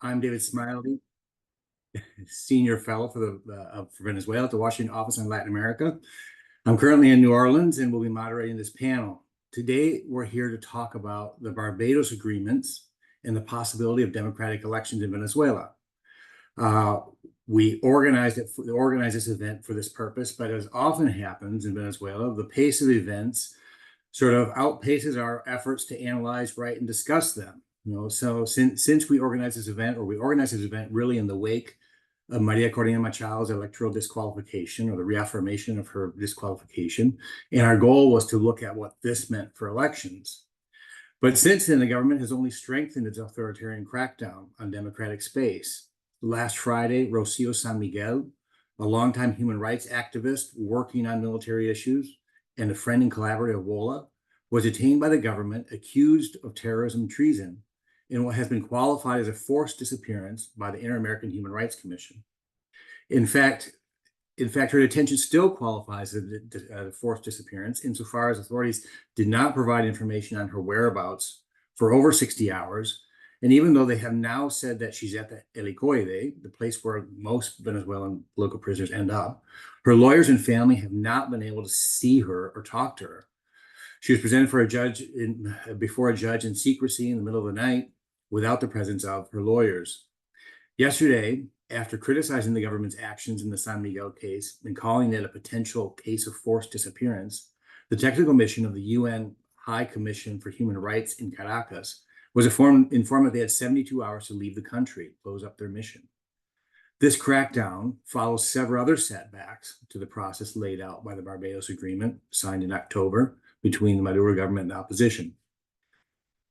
I'm David Smilde, Senior Fellow for Venezuela at the Washington Office on Latin America. I'm currently in New Orleans and will be moderating this panel. Today, we're here to talk about the Barbados Agreements and the possibility of democratic elections in Venezuela. We organized this event for this purpose, but as often happens in Venezuela, the pace of events sort of outpaces our efforts to analyze, write, and discuss them. So since we organized this event, or we organized this event really in the wake of Maria Corina Machado's electoral disqualification, or the reaffirmation of her disqualification, and our goal was to look at what this meant for elections. But since then, the government has only strengthened its authoritarian crackdown on democratic space. Last Friday, Rocio San Miguel, a longtime human rights activist working on military issues and a friend and collaborator of WOLA, was detained by the government, accused of terrorism and treason, in what has been qualified as a forced disappearance by the Inter-American Human Rights Commission. In fact, her detention still qualifies as a forced disappearance insofar as authorities did not provide information on her whereabouts for over 60 hours. And even though they have now said that she's at the Electoral, the place where most Venezuelan political prisoners end up, her lawyers and family have not been able to see her or talk to her. She was presented before a judge in secrecy in the middle of the night without the presence of her lawyers. Yesterday, after criticizing the government's actions in the San Miguel case and calling it a potential case of forced disappearance, the technical mission of the UN High Commission for Human Rights in Caracas was informed that they had 72 hours to leave the country, close up their mission. This crackdown follows several other setbacks to the process laid out by the Barbados Agreement, signed in October, between the Maduro government and the opposition.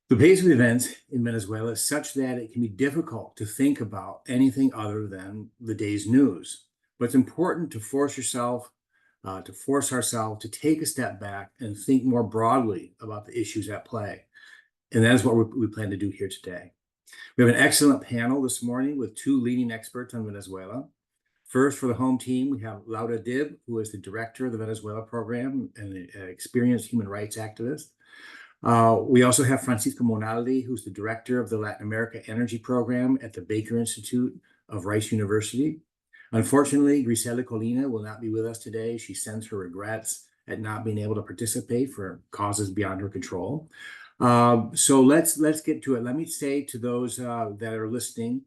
The pace of events in Venezuela is such that it can be difficult to think about anything other than the day's news. But it's important to force ourselves to take a step back and think more broadly about the issues at play. And that is what we plan to do here today. We have an excellent panel this morning with two leading experts on Venezuela. First, for the home team, we have Laura Dib, who is the director of the Venezuela program and an experienced human rights activist. We also have Francisco Monaldi, who's the director of the Latin America Energy Program at the Baker Institute of Rice University. Unfortunately, Griselda Colina will not be with us today. She sends her regrets at not being able to participate for causes beyond her control. So let's get to it. Let me say to those that are listening,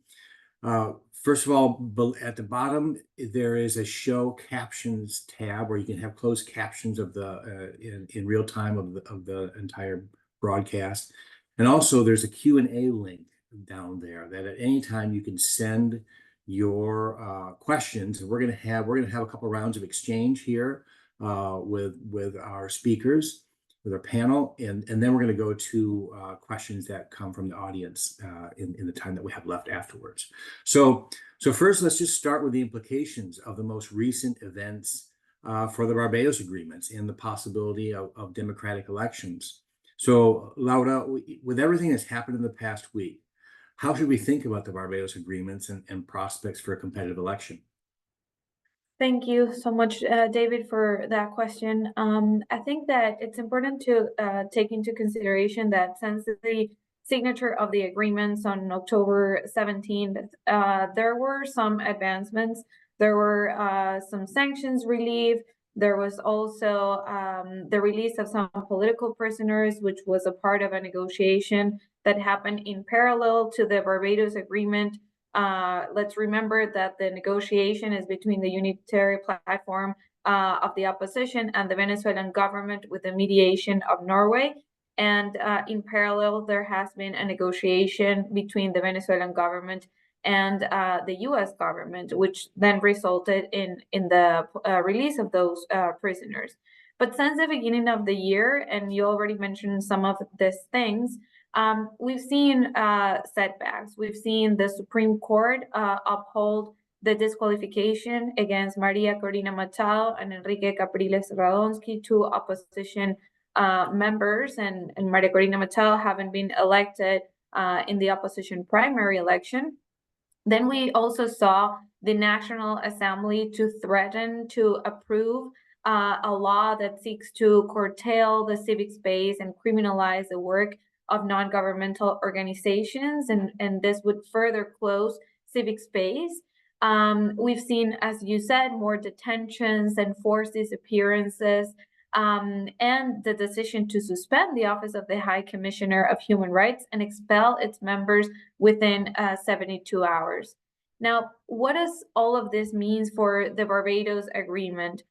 first of all, at the bottom, there is a show captions tab where you can have closed captions of the in real time of the entire broadcast. And also there's a Q&A link down there that at any time you can send your questions. And we're gonna have a couple of rounds of exchange here with our speakers, with our panel, and then we're going to go to questions that come from the audience in the time that we have left afterwards. So first, let's just start with the implications of the most recent events for the Barbados Agreements and the possibility of democratic elections. So Laura, with everything that's happened in the past week, how should we think about the Barbados Agreements and prospects for a competitive election? Thank you so much, David, for that question. I think that it's important to take into consideration that since the signature of the agreements on October 17th, there were some advancements. There were some sanctions relief. There was also the release of some political prisoners, which was a part of a negotiation that happened in parallel to the Barbados Agreement. Let's remember that the negotiation is between the unitary platform of the opposition and the Venezuelan government with the mediation of Norway. And in parallel, there has been a negotiation between the Venezuelan government and the U.S. government, which then resulted in the release of those prisoners. But since the beginning of the year, and you already mentioned some of these things, we've seen setbacks. We've seen the Supreme Court uphold the disqualification against Maria Corina Machado and Enrique Capriles Radonsky, two opposition members, and Maria Corina Machado haven't been elected in the opposition primary election. Then we also saw the National Assembly to threaten to approve a law that seeks to curtail the civic space and criminalize the work of non-governmental organizations, and this would further close civic space. We've seen, as you said, more detentions and forced disappearances, and the decision to suspend the office of the High Commissioner of Human Rights and expel its members within 72 hours. Now, what does all of this mean for the Barbados Agreement?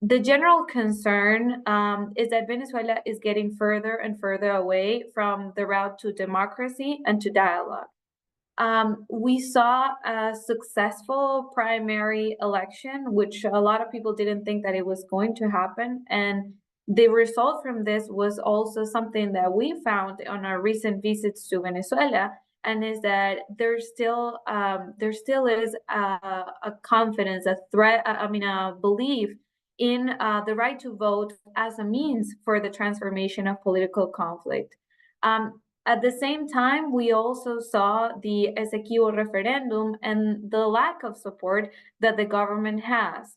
The general concern is that Venezuela is getting further and further away from the route to democracy and to dialogue. We saw a successful primary election, which a lot of people didn't think that it was going to happen. And the result from this was also something that we found on our recent visits to Venezuela, and is that there still is a confidence, a belief in the right to vote as a means for the transformation of political conflict. At the same time, we also saw the Esequibo referendum and the lack of support that the government has.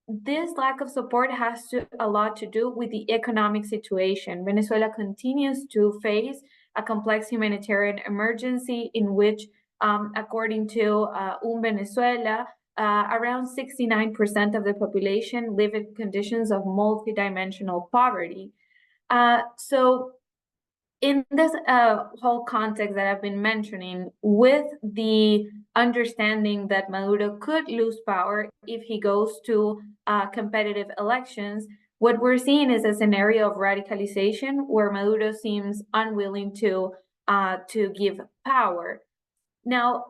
This lack of support has a lot to do with the economic situation. Venezuela continues to face a complex humanitarian emergency in which, according to Venezuela, around 69% of the population live in conditions of multidimensional poverty. So in this whole context that I've been mentioning, with the understanding that Maduro could lose power if he goes to competitive elections, what we're seeing is a scenario of radicalization where Maduro seems unwilling to give power. Now,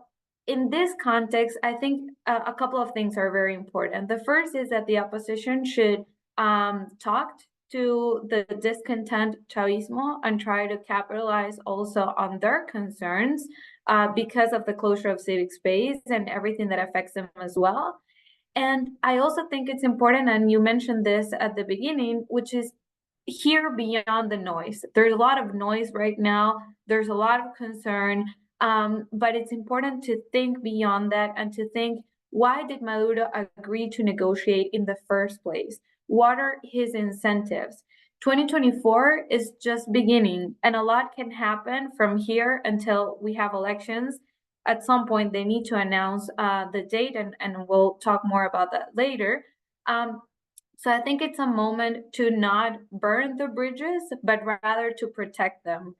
in this context, I think a couple of things are very important. The first is that the opposition should talk to the discontent Chavismo and try to capitalize also on their concerns because of the closure of civic space and everything that affects them as well. And I also think it's important, and you mentioned this at the beginning, which is hear beyond the noise. There's a lot of noise right now. There's a lot of concern, but it's important to think beyond that and to think, why did Maduro agree to negotiate in the first place? What are his incentives? 2024 is just beginning, and a lot can happen from here until we have elections. At some point, they need to announce the date, and we'll talk more about that later. So I think it's a moment to not burn the bridges, but rather to protect them.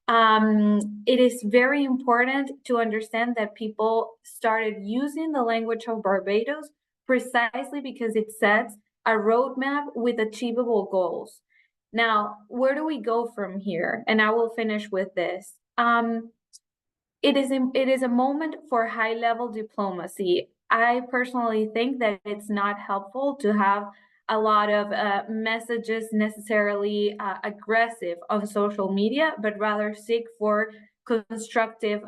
It is very important to understand that people started using the language of Barbados precisely because it sets a roadmap with achievable goals. Now, where do we go from here? And I will finish with this. It is a moment for high-level diplomacy. I personally think that it's not helpful to have a lot of messages necessarily aggressive on social media, but rather seek for constructive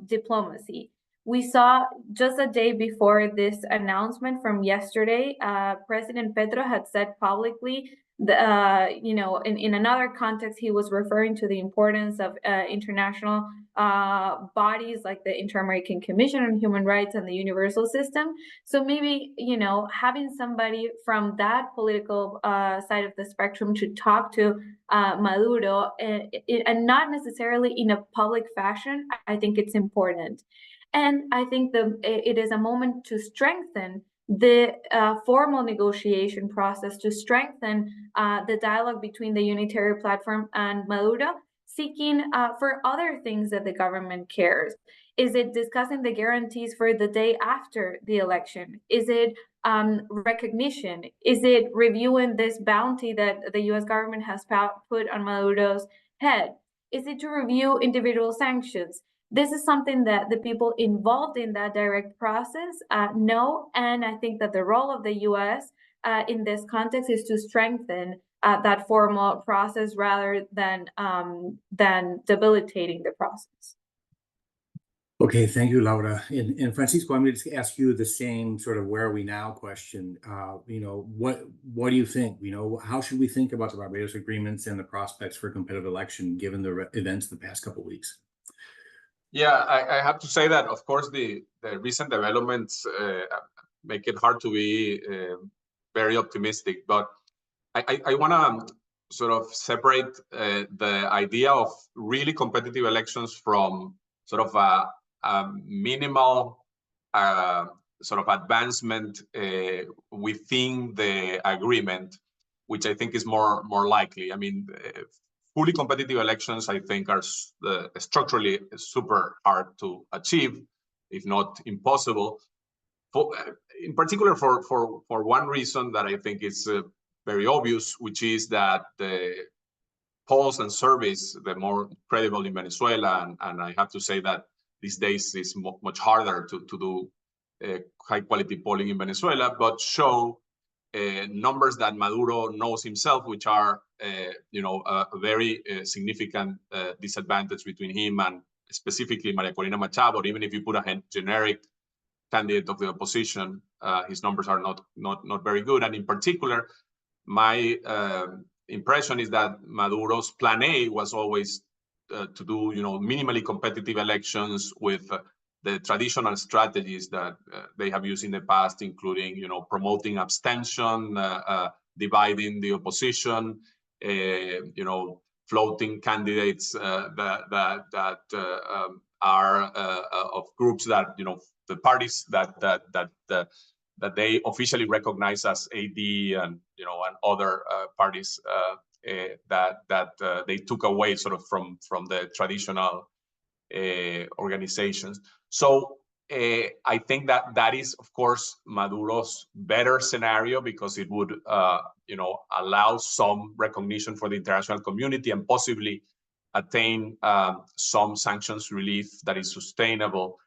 diplomacy. We saw just a day before this announcement from yesterday, President Petro had said publicly, in another context, he was referring to the importance of international bodies like the Inter-American Commission on Human Rights and the Universal System. So maybe, having somebody from that political side of the spectrum to talk to Maduro and not necessarily in a public fashion, I think it's important. And I think it is a moment to strengthen the formal negotiation process, to strengthen the dialogue between the unitary platform and Maduro, seeking for other things that the government cares. Is it discussing the guarantees for the day after the election? Is it recognition? Is it reviewing this bounty that the US government has put on Maduro's head? Is it to review individual sanctions? This is something that the people involved in that direct process know, and I think that the role of the US in this context is to strengthen that formal process rather than debilitating the process. Okay, thank you, Laura. And Francisco, I'm going to just ask you the same sort of where are we now question. What do you think? How should we think about the Barbados Agreements and the prospects for a competitive election given the events of the past couple of weeks? Yeah, I have to say that, of course, the recent developments make it hard to be very optimistic. But I want to sort of separate the idea of really competitive elections from sort of a minimal sort of advancement within the agreement, which I think is more likely. I mean, fully competitive elections, I think, are structurally super hard to achieve, if not impossible. In particular, for one reason that I think is very obvious, which is that the polls and surveys, the more credible in Venezuela, and I have to say that these days it's much harder to do high quality polling in Venezuela, but show numbers that Maduro knows himself, which are a very significant disadvantage between him and specifically Maria Corina Machado. Even if you put a generic candidate of the opposition, his numbers are not very good. And in particular, my impression is that Maduro's plan A was always to do minimally competitive elections with the traditional strategies that they have used in the past, including promoting abstention, dividing the opposition, floating candidates that are of groups that the parties that they officially recognize as AD and other parties that they took away sort of from the traditional organizations. So I think that is, of course, Maduro's better scenario, because it would allow some recognition for the international community and possibly attain some sanctions relief that is sustainable.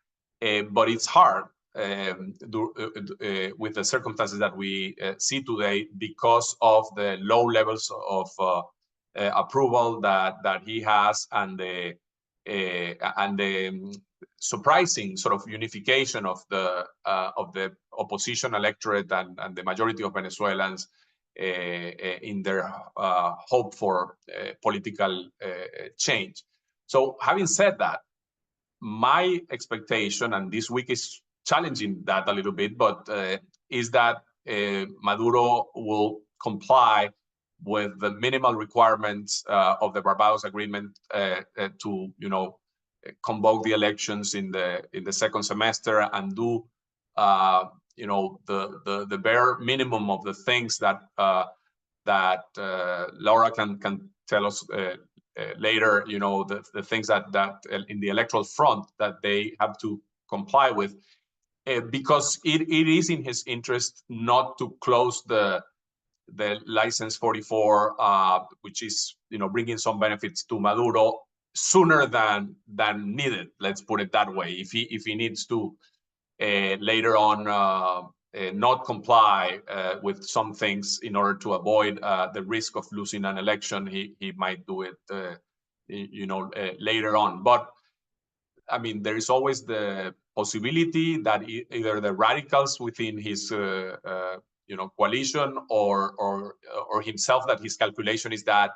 But it's hard with the circumstances that we see today, because of the low levels of approval that he has, and the surprising sort of unification of the opposition electorate and the majority of Venezuelans in their hope for political change. So having said that, my expectation, and this week is challenging that a little bit, but is that Maduro will comply with the minimal requirements of the Barbados Agreement to convoke the elections in the second semester, and do the bare minimum of the things that Laura can tell us later, the things that in the electoral front that they have to comply with, because it is in his interest not to close the license 44, which is bringing some benefits to Maduro sooner than needed. Let's put it that way. If he needs to later on not comply with some things in order to avoid the risk of losing an election, he might do it later on. But I mean, there is always the possibility that either the radicals within his coalition or himself, that his calculation is that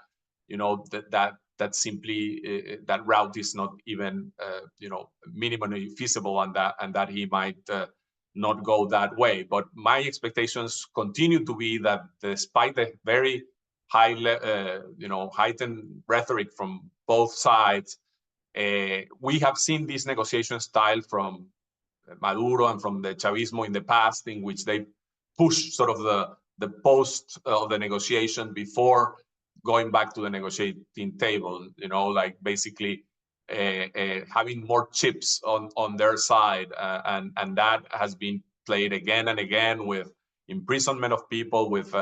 that simply that route is not even minimally feasible, and that he might not go that way. But my expectations continue to be that, despite the very high heightened rhetoric from both sides, we have seen this negotiation style from Maduro and from the Chavismo in the past, in which they push sort of the post of the negotiation before going back to the negotiating table, like basically having more chips on their side, and that has been played again and again, with imprisonment of people, with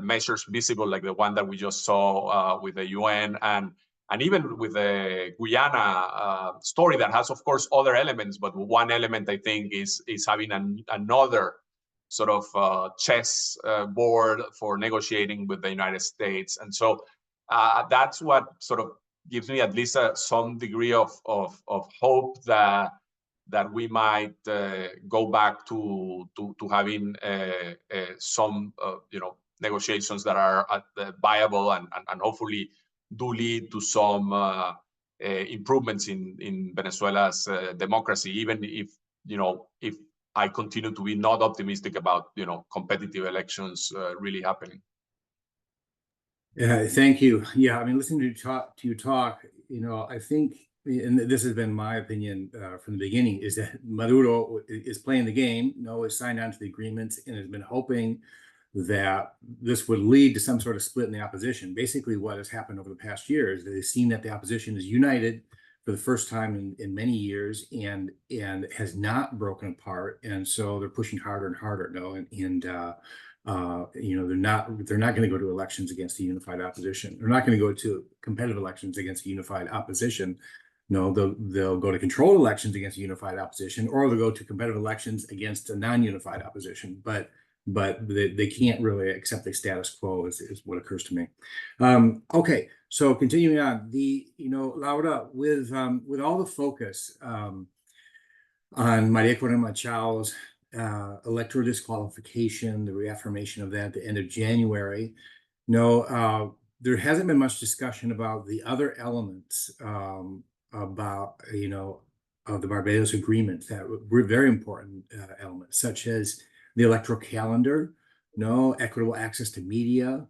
measures visible like the one that we just saw with the UN, and even with the Guyana story that has, of course, other elements, but one element I think is having another sort of chess board for negotiating with the United States. And so that's what sort of gives me at least some degree of hope that we might go back to having some negotiations that are viable and hopefully do lead to some improvements in Venezuela's democracy, even if I continue to be not optimistic about competitive elections really happening. Thank you. Yeah, I mean, listening to you talk, I think, and this has been my opinion from the beginning, is that Maduro is playing the game, has signed on to the agreements and has been hoping that this would lead to some sort of split in the opposition. Basically, what has happened over the past year is that they've seen that the opposition is united for the first time in many years and has not broken apart, and so they're pushing harder and harder. They're not going to go to elections against a unified opposition. They're not going to go to competitive elections against a unified opposition. No, they'll go to controlled elections against a unified opposition, or they'll go to competitive elections against a non-unified opposition. But they can't really accept the status quo is what occurs to me. Okay, so continuing on, Laura, with all the focus on Maria Corina Machao's electoral disqualification, the reaffirmation of that at the end of January, there hasn't been much discussion about the other elements about of the Barbados Agreements that were very important elements, such as the electoral calendar, equitable access to media,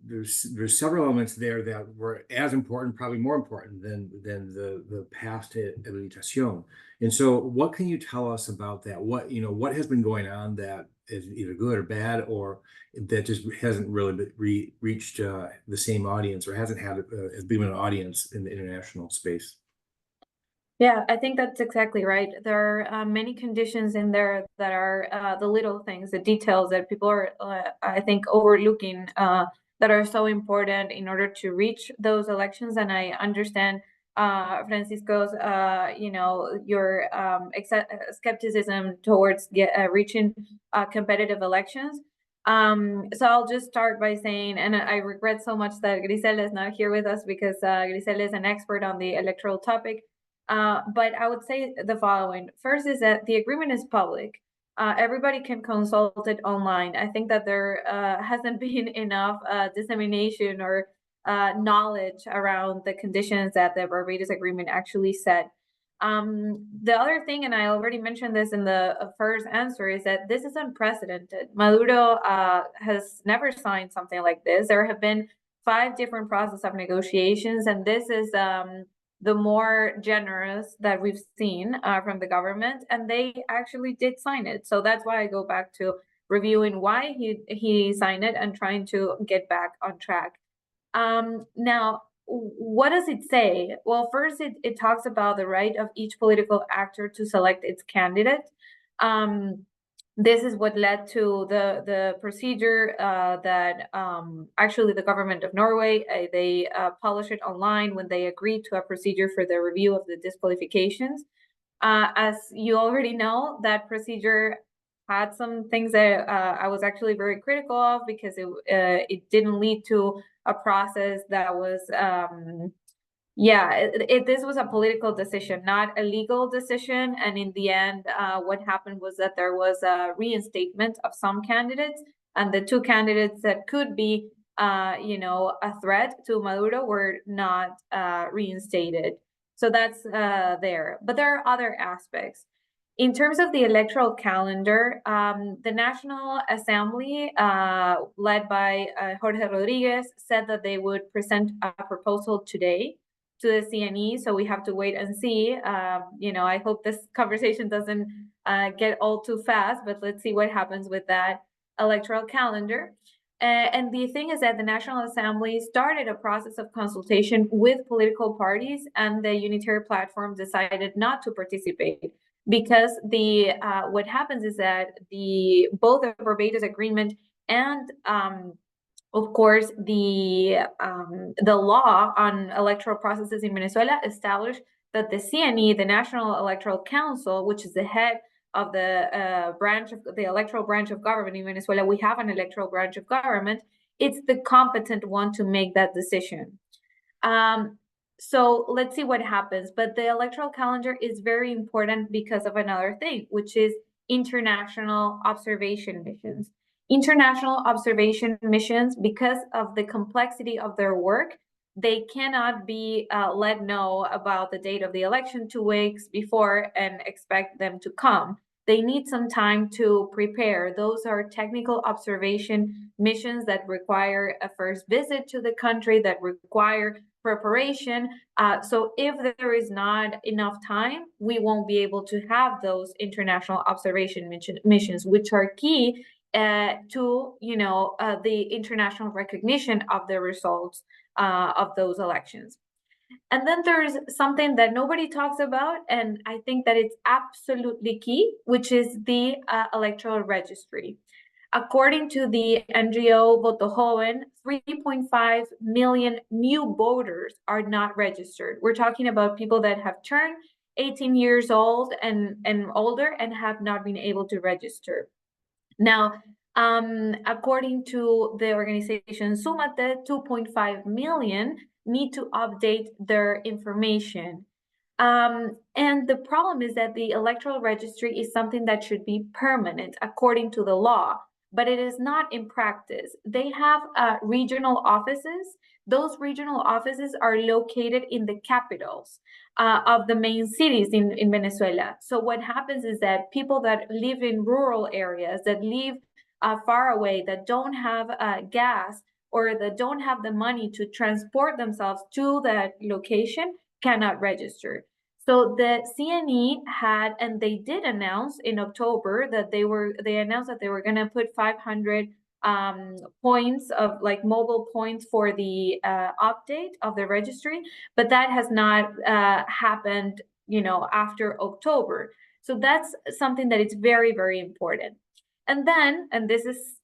there's several elements there that were as important, probably more important than the past habilitación. And so, what can you tell us about that? What has been going on that is either good or bad, or that just hasn't really reached the same audience, or hasn't had as big of an audience in the international space? Yeah, I think that's exactly right. There are many conditions in there that are the little things, the details that people are, I think, overlooking that are so important in order to reach those elections. And I understand Francisco's, your skepticism towards reaching competitive elections. So I'll just start by saying, and I regret so much that Griselda is not here with us because Griselda is an expert on the electoral topic. But I would say the following. First is that the agreement is public. Everybody can consult it online. I think that there hasn't been enough dissemination or knowledge around the conditions that the Barbados Agreement actually set. The other thing, and I already mentioned this in the first answer, is that this is unprecedented. Maduro has never signed something like this. There have been 5 different processes of negotiations, and this is the more generous that we've seen from the government, and they actually did sign it. So that's why I go back to reviewing why he signed it and trying to get back on track. Now, what does it say? Well, first, it talks about the right of each political actor to select its candidate. This is what led to the procedure that actually the government of Norway, they published it online when they agreed to a procedure for the review of the disqualifications. As you already know, that procedure had some things that I was actually very critical of because it didn't lead to a process that was this was a political decision, not a legal decision. And in the end, what happened was that there was a reinstatement of some candidates, and the 2 candidates that could be, a threat to Maduro were not reinstated. So that's there. But there are other aspects. In terms of the electoral calendar, the National Assembly, led by Jorge Rodriguez, said that they would present a proposal today to the CNE, so we have to wait and see. I hope this conversation doesn't get all too fast, but let's see what happens with that electoral calendar. And the thing is that the National Assembly started a process of consultation with political parties, and the Unitary Platform decided not to participate because what happens is that both the Barbados Agreement and of course, the law on electoral processes in Venezuela established that the CNE, the National Electoral Council, which is the head of the branch of the electoral branch of government in Venezuela, we have an electoral branch of government. It's the competent one to make that decision. So let's see what happens. But the electoral calendar is very important because of another thing, which is international observation missions. International observation missions, because of the complexity of their work, they cannot be let know about the date of the election 2 weeks before and expect them to come. they need some time to prepare. Those are technical observation missions that require a first visit to the country, that require preparation. So if there is not enough time, we won't be able to have those international observation missions, which are key to, the international recognition of the results of those elections. And then there's something that nobody talks about, and I think that it's absolutely key, which is the electoral registry. According to the NGO Voto Joven, 3.5 million new voters are not registered. We're talking about people that have turned 18 years old and older and have not been able to register. Now, according to the organization Sumate, 2.5 million need to update their information. And the problem is that the electoral registry is something that should be permanent according to the law, but it is not in practice. They have regional offices. Those regional offices are located in the capitals of the main cities in Venezuela. So what happens is that people that live in rural areas, that live far away, that don't have gas, or that don't have the money to transport themselves to that location, cannot register. So the CNE had, and they did announce in October that they announced that they were going to put 500 points of like mobile points for the update of the registry, but that has not happened, after October. So that's something that is very, very important. And then, and this is,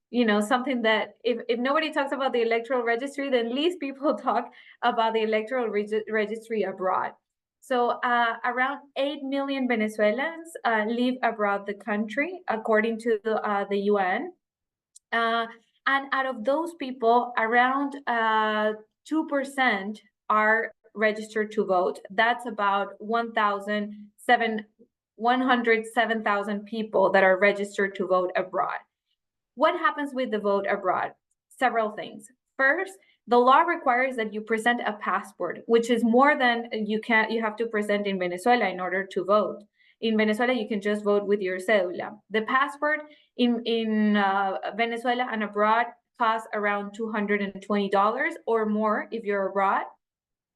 something that if nobody talks about the electoral registry, then least people talk about the electoral registry abroad. So around 8 million Venezuelans live abroad the country, according to the UN. And out of those people, around 2% are registered to vote. That's about 107,000 people that are registered to vote abroad. What happens with the vote abroad? Several things. First, the law requires that you present a passport, which is more than you have to present in Venezuela in order to vote. In Venezuela, you can just vote with your cédula. The passport in Venezuela and abroad costs around $220 or more if you're abroad.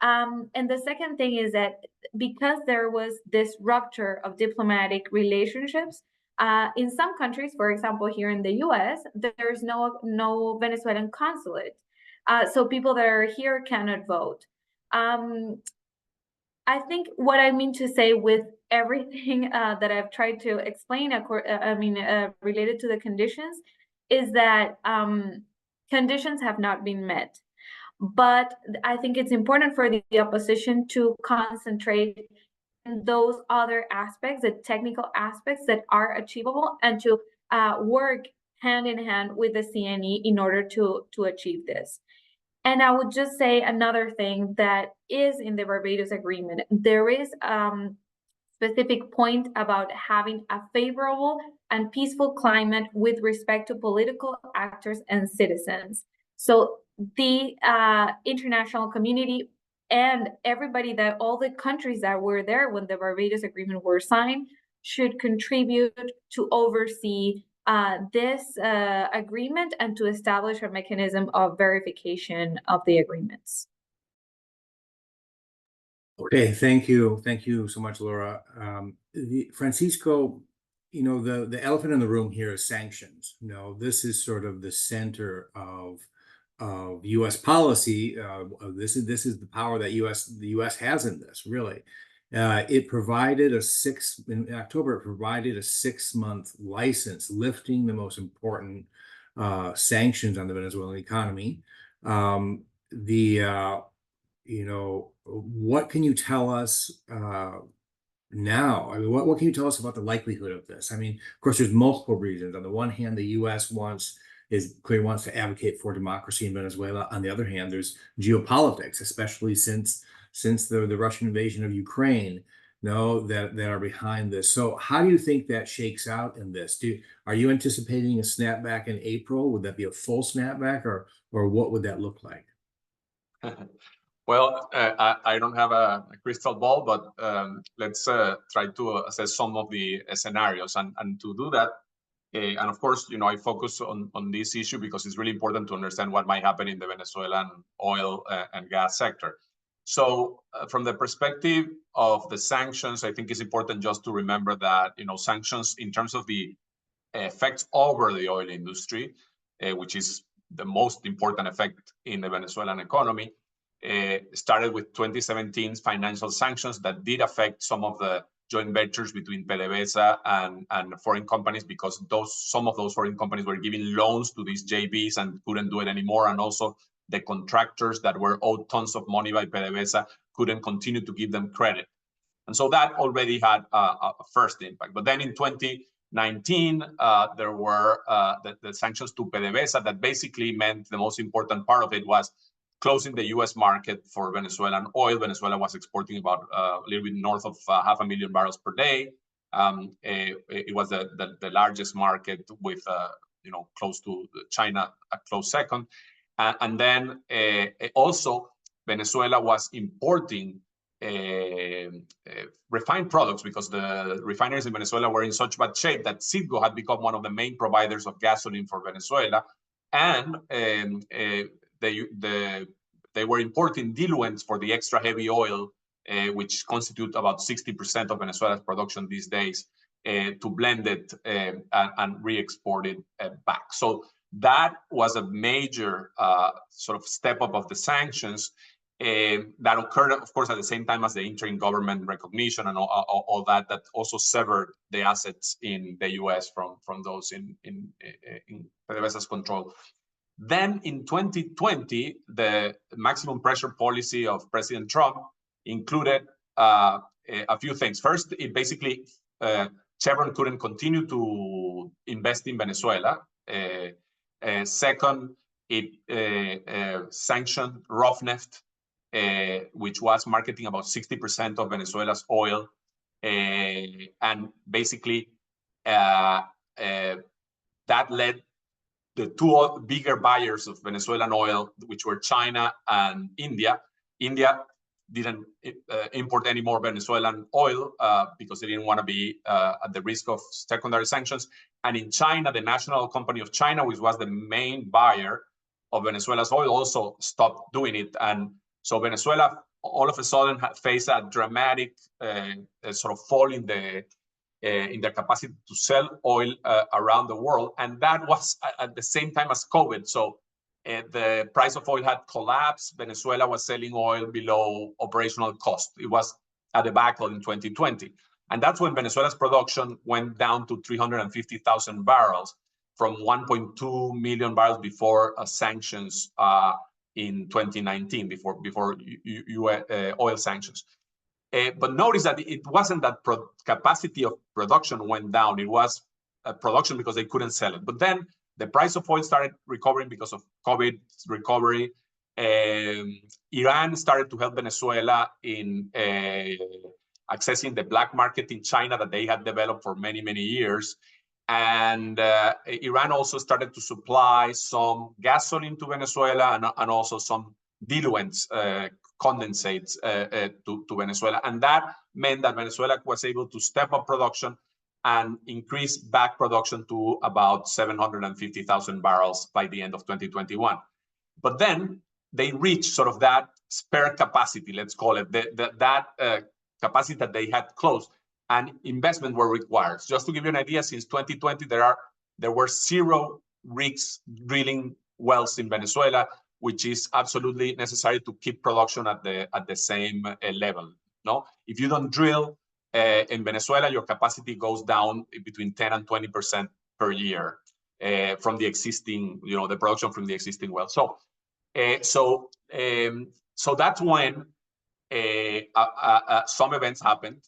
And the second thing is that because there was this rupture of diplomatic relationships, in some countries, for example, here in the US, there's no Venezuelan consulate. So people that are here cannot vote. I think what I mean to say with everything that I've tried to explain, related to the conditions, is that conditions have not been met. But I think it's important for the opposition to concentrate on those other aspects, the technical aspects that are achievable, and to work hand in hand with the CNE in order to achieve this. And I would just say another thing that is in the Barbados Agreement. There is specific point about having a favorable and peaceful climate with respect to political actors and citizens. So the international community and everybody, that all the countries that were there when the Barbados Agreement were signed, should contribute to oversee this agreement and to establish a mechanism of verification of the agreements. Okay, thank you so much, Laura. Francisco, the elephant in the room here is sanctions. This is sort of the center of U.S. policy. This is the power that the U.S. has in this, really. In October, it provided a 6-month license, lifting the most important sanctions on the Venezuelan economy. What can you tell us now? I mean, what can you tell us about the likelihood of this? I mean, of course, there's multiple reasons. On the one hand, the U.S. wants to advocate for democracy in Venezuela. On the other hand, there's geopolitics, especially since the Russian invasion of Ukraine, that are behind this. So how do you think that shakes out in this? Are you anticipating a snapback in April? Would that be a full snapback, or what would that look like? Well, I don't have a crystal ball, but let's try to assess some of the scenarios. And to do that, and of course, I focus on this issue because it's really important to understand what might happen in the Venezuelan oil and gas sector. So from the perspective of the sanctions, I think it's important just to remember that, sanctions in terms of the effects over the oil industry, which is the most important effect in the Venezuelan economy, started with 2017's financial sanctions that did affect some of the joint ventures between PDVSA and foreign companies, because some of those foreign companies were giving loans to these JVs and couldn't do it anymore. And also the contractors that were owed tons of money by PDVSA couldn't continue to give them credit. And so that already had a first impact. But then in 2019, there were the sanctions to PDVSA that basically meant the most important part of it was closing the U.S. market for Venezuelan oil. Venezuela was exporting about a little bit north of 500,000 barrels per day. It was the largest market with, close to China, a close second. And then also Venezuela was importing refined products because the refineries in Venezuela were in such bad shape that Citgo had become one of the main providers of gasoline for Venezuela. And they were importing diluents for the extra heavy oil, which constitute about 60% of Venezuela's production these days, to blend it and re-export it back. So that was a major sort of step up of the sanctions that occurred, of course, at the same time as the interim government recognition and all that also severed the assets in the U.S. from those in PDVSA's control. Then in 2020, the maximum pressure policy of President Trump included a few things. First, it basically, Chevron couldn't continue to invest in Venezuela. Second, it sanctioned Rosneft, which was marketing about 60% of Venezuela's oil. And basically, that led the two bigger buyers of Venezuelan oil, which were China and India. India didn't import any more Venezuelan oil because they didn't want to be at the risk of secondary sanctions. And in China, the National Company of China, which was the main buyer of Venezuela's oil, also stopped doing it. And so Venezuela all of a sudden faced a dramatic sort of fall in their capacity to sell oil around the world. And that was at the same time as COVID. So the price of oil had collapsed. Venezuela was selling oil below operational cost. It was at the debacle in 2020. And that's when Venezuela's production went down to 350,000 barrels from 1.2 million barrels before sanctions in 2019, before oil sanctions. But notice that it wasn't that capacity of production went down. It was production because they couldn't sell it. But then the price of oil started recovering because of COVID recovery. Iran started to help Venezuela in accessing the black market in China that they had developed for many, many years. And Iran also started to supply some gasoline to Venezuela and also some diluents, condensates to Venezuela. And that meant that Venezuela was able to step up production and increase back production to about 750,000 barrels by the end of 2021. But then they reached sort of that spare capacity, let's call it, that capacity that they had closed, and investment were required. Just to give you an idea, since 2020, there were 0 rigs drilling wells in Venezuela, which is absolutely necessary to keep production at the same level. No, if you don't drill in Venezuela, your capacity goes down between 10 and 20% per year from the existing, the production from the existing well. So that's when some events happened,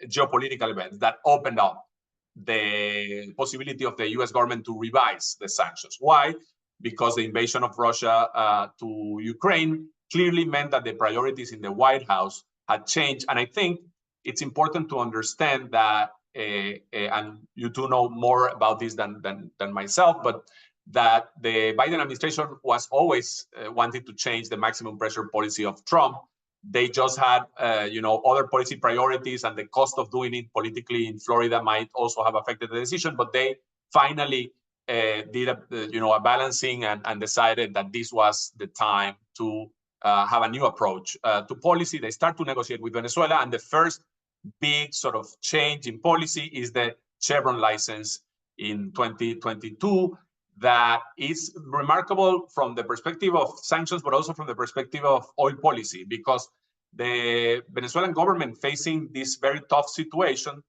geopolitical events that opened up the possibility of the U.S. government to revise the sanctions. Why? Because the invasion of Russia to Ukraine clearly meant that the priorities in the White House had changed. And I think it's important to understand that, and you two know more about this than myself, but that the Biden administration was always wanting to change the maximum pressure policy of Trump. They just had, other policy priorities, and the cost of doing it politically in Florida might also have affected the decision. But they finally did a balancing and decided that this was the time to have a new approach to policy. They start to negotiate with Venezuela, and the first big sort of change in policy is the Chevron license in 2022. That is remarkable from the perspective of sanctions, but also from the perspective of oil policy, because the Venezuelan government, facing this very tough situation,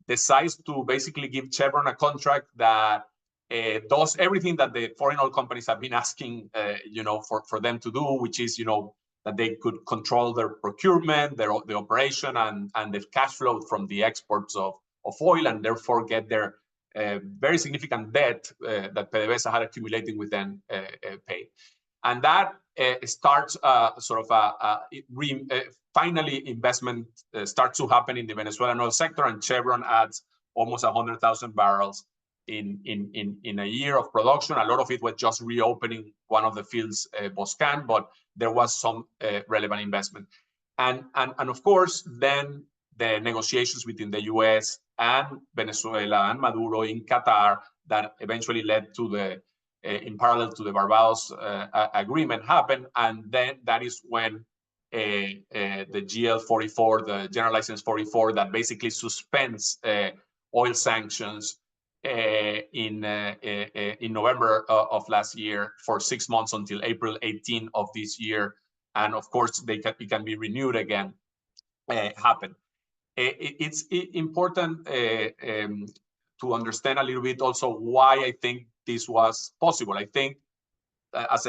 decides to basically give Chevron a contract that does everything that the foreign oil companies have been asking, for them to do, which is, that they could control their procurement, the operation, and the cash flow from the exports of oil, and therefore get their very significant debt that PDVSA had accumulating with them paid. And that starts finally investment starts to happen in the Venezuelan oil sector, and Chevron adds almost 100,000 barrels in a year of production. A lot of it was just reopening one of the fields, Boscan, but there was some relevant investment. And of course, then the negotiations between the US and Venezuela and Maduro in Qatar that eventually led to the, in parallel to the Barbados Agreement happened. And then that is when the GL-44, the General License 44, that basically suspends oil sanctions in November of last year for 6 months until April 18 of this year. And of course, it can be renewed again, happened. It's important to understand a little bit also why I think this was possible. I think, as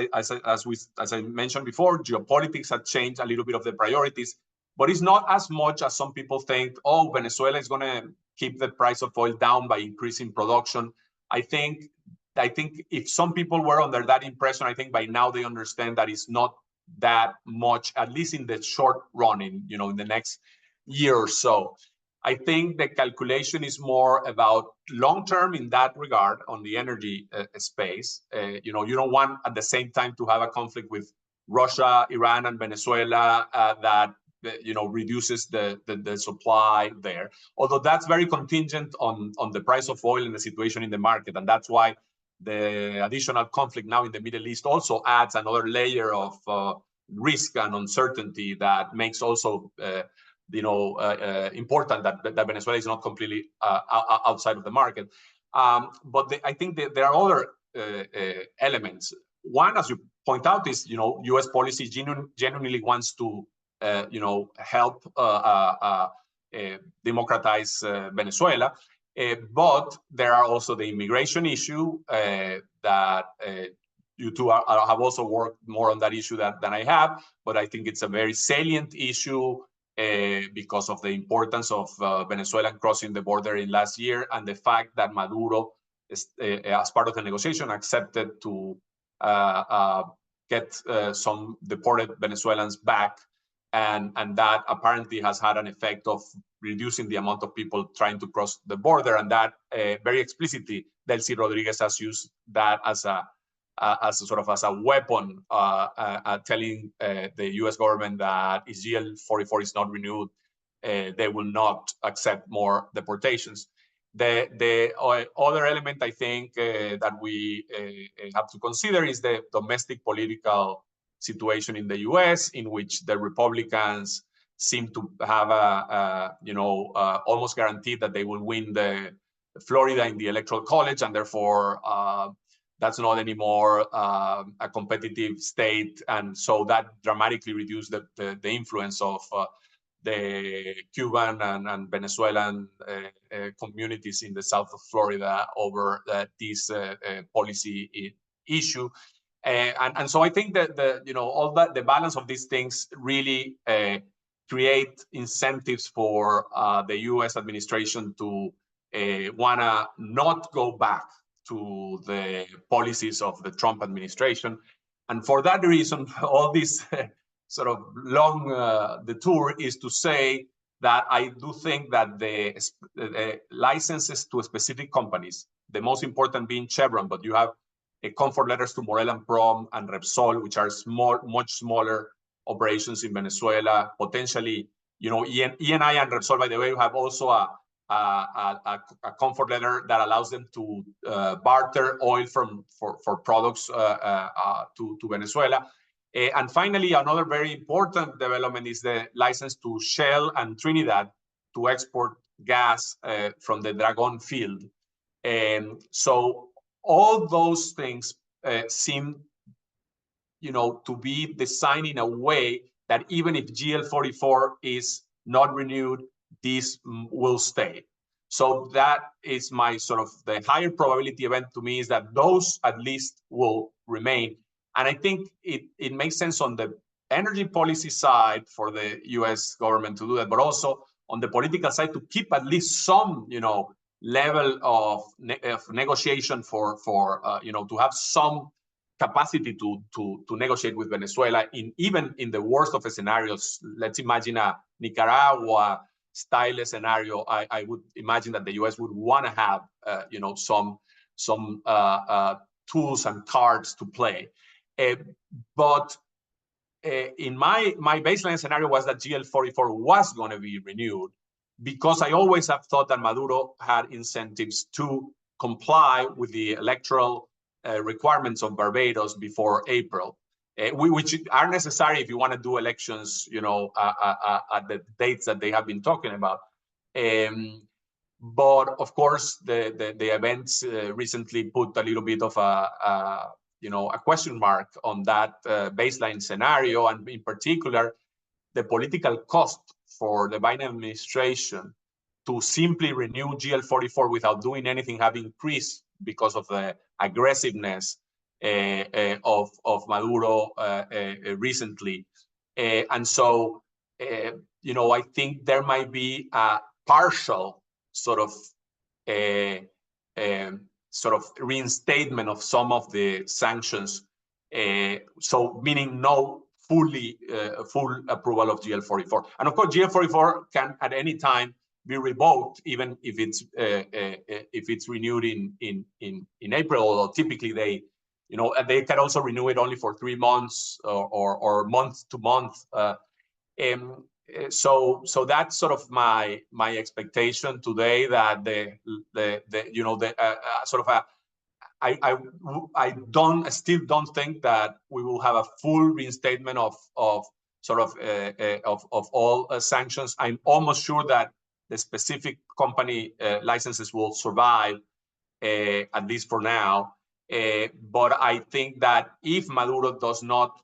I mentioned before, geopolitics had changed a little bit of the priorities, but it's not as much as some people think. Oh, Venezuela is going to keep the price of oil down by increasing production. I think if some people were under that impression, I think by now they understand that it's not that much, at least in the short run, in the next year or so. I think the calculation is more about long-term in that regard on the energy space. You don't want at the same time to have a conflict with Russia, Iran, and Venezuela that reduces the supply there. Although that's very contingent on the price of oil and the situation in the market, and that's why the additional conflict now in the Middle East also adds another layer of risk and uncertainty that makes also important that Venezuela is not completely outside of the market. But I think that there are other elements. One, as you point out, is U.S. policy genuinely wants to help democratize Venezuela. But there are also the immigration issue that you two have also worked more on that issue than I have. But I think it's a very salient issue because of the importance of Venezuelan crossing the border in last year, and the fact that Maduro, as part of the negotiation, accepted to get some deported Venezuelans back. And that apparently has had an effect of reducing the amount of people trying to cross the border, and that very explicitly, Delcy Rodriguez has used that as a weapon, telling the U.S. government that if GL-44 is not renewed, they will not accept more deportations. The other element I think that we have to consider is the domestic political situation in the U.S., in which the Republicans seem to have almost guaranteed that they will win the Florida in the Electoral College, and therefore that's not anymore a competitive state, and so that dramatically reduced the influence of the Cuban and Venezuelan communities in the south of Florida over this policy issue. And so I think that all that, the balance of these things really create incentives for the U.S. administration to wanna not go back to the policies of the Trump administration. And for that reason, all this sort of long detour is to say that I do think that the licenses to specific companies, the most important being Chevron, but you have comfort letters to Morel and Prom and Repsol, which are much smaller operations in Venezuela. Potentially, ENI and Repsol, by the way, have also a comfort letter that allows them to barter oil for products to Venezuela. And finally, another very important development is the license to Shell and Trinidad to export gas from the Dragon field. And so all those things seem, to be designed in a way that even if GL44 is not renewed, this will stay. So that is my sort of the higher probability event to me, is that those at least will remain. And I think it makes sense on the energy policy side for the US government to do that, but also on the political side to keep at least some, level of negotiation for to have some capacity to negotiate with Venezuela even in the worst of the scenarios. Let's imagine a Nicaragua style scenario. I would imagine that the US would want to have some tools and cards to play. But in my baseline scenario was that GL44 was going to be renewed, because I always have thought that Maduro had incentives to comply with the electoral requirements of Barbados before April, which are necessary if you want to do elections, at the dates that they have been talking about. But of course, the events recently put a little bit of a question mark on that baseline scenario, and in particular, the political cost for the Biden administration to simply renew GL44 without doing anything have increased because of the aggressiveness of Maduro recently. And so, I think there might be a partial sort of reinstatement of some of the sanctions. So meaning no full approval of GL44. And of course, GL44 can at any time be revoked, even if it's renewed in April. Although typically they can also renew it only for 3 months or month to month. So that's sort of my expectation today, that I still don't think that we will have a full reinstatement of all sanctions. I'm almost sure that the specific company licenses will survive, at least for now. But I think that if Maduro does not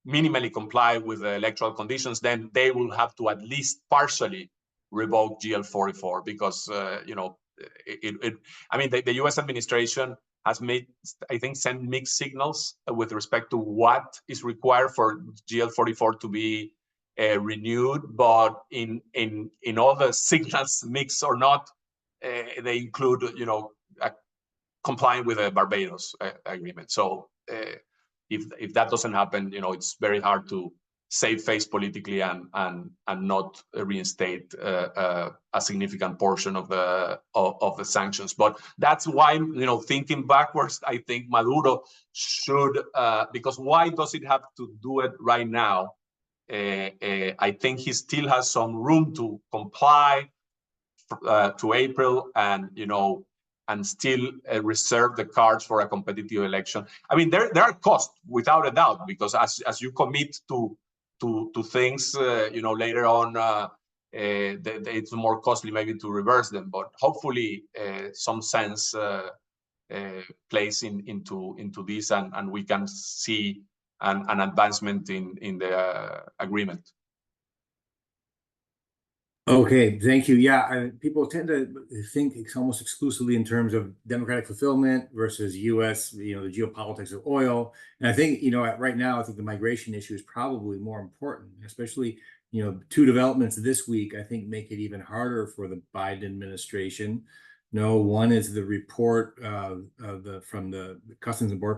minimally comply with the electoral conditions, then they will have to at least partially revoke GL44, because the U.S. administration has sent mixed signals with respect to what is required for GL44 to be renewed. But in all the signals, mixed or not, they include complying with the Barbados Agreement. So if that doesn't happen, it's very hard to save face politically and not reinstate a significant portion of the sanctions. But that's why, thinking backwards, I think Maduro should, because why does it have to do it right now? I think he still has some room to comply to April, and still reserve the cards for a competitive election. I mean, there are costs, without a doubt, because as you commit to things, later on, it's more costly maybe to reverse them. But hopefully, some sense plays into this, and we can see an advancement in the agreement. Okay, thank you. Yeah, people tend to think it's almost exclusively in terms of democratic fulfillment versus U.S., the geopolitics of oil. And I think, right now, I think the migration issue is probably more important, especially, 2 developments this week, I think, make it even harder for the Biden administration. One is the report from the Customs and Border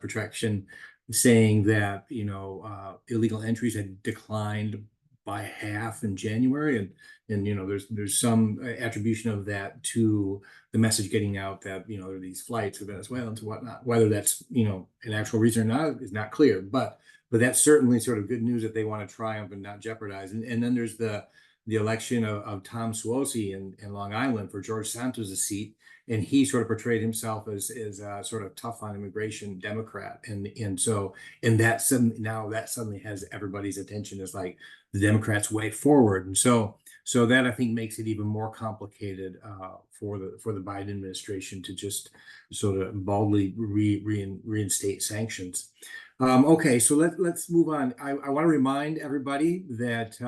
Protection saying that, illegal entries had declined by half in January, and there's some attribution of that to the message getting out that there are these flights of Venezuelans and whatnot. Whether that's an actual reason or not is not clear, but that's certainly sort of good news that they want to triumph and not jeopardize. And then there's the election of Tom Suozzi in Long Island for George Santos' seat, and he sort of portrayed himself as a sort of tough on immigration Democrat, and that suddenly has everybody's attention as like the Democrats' way forward, and so that I think makes it even more complicated for the Biden administration to just sort of baldly reinstate sanctions. Okay, so let's move on. I want to remind everybody that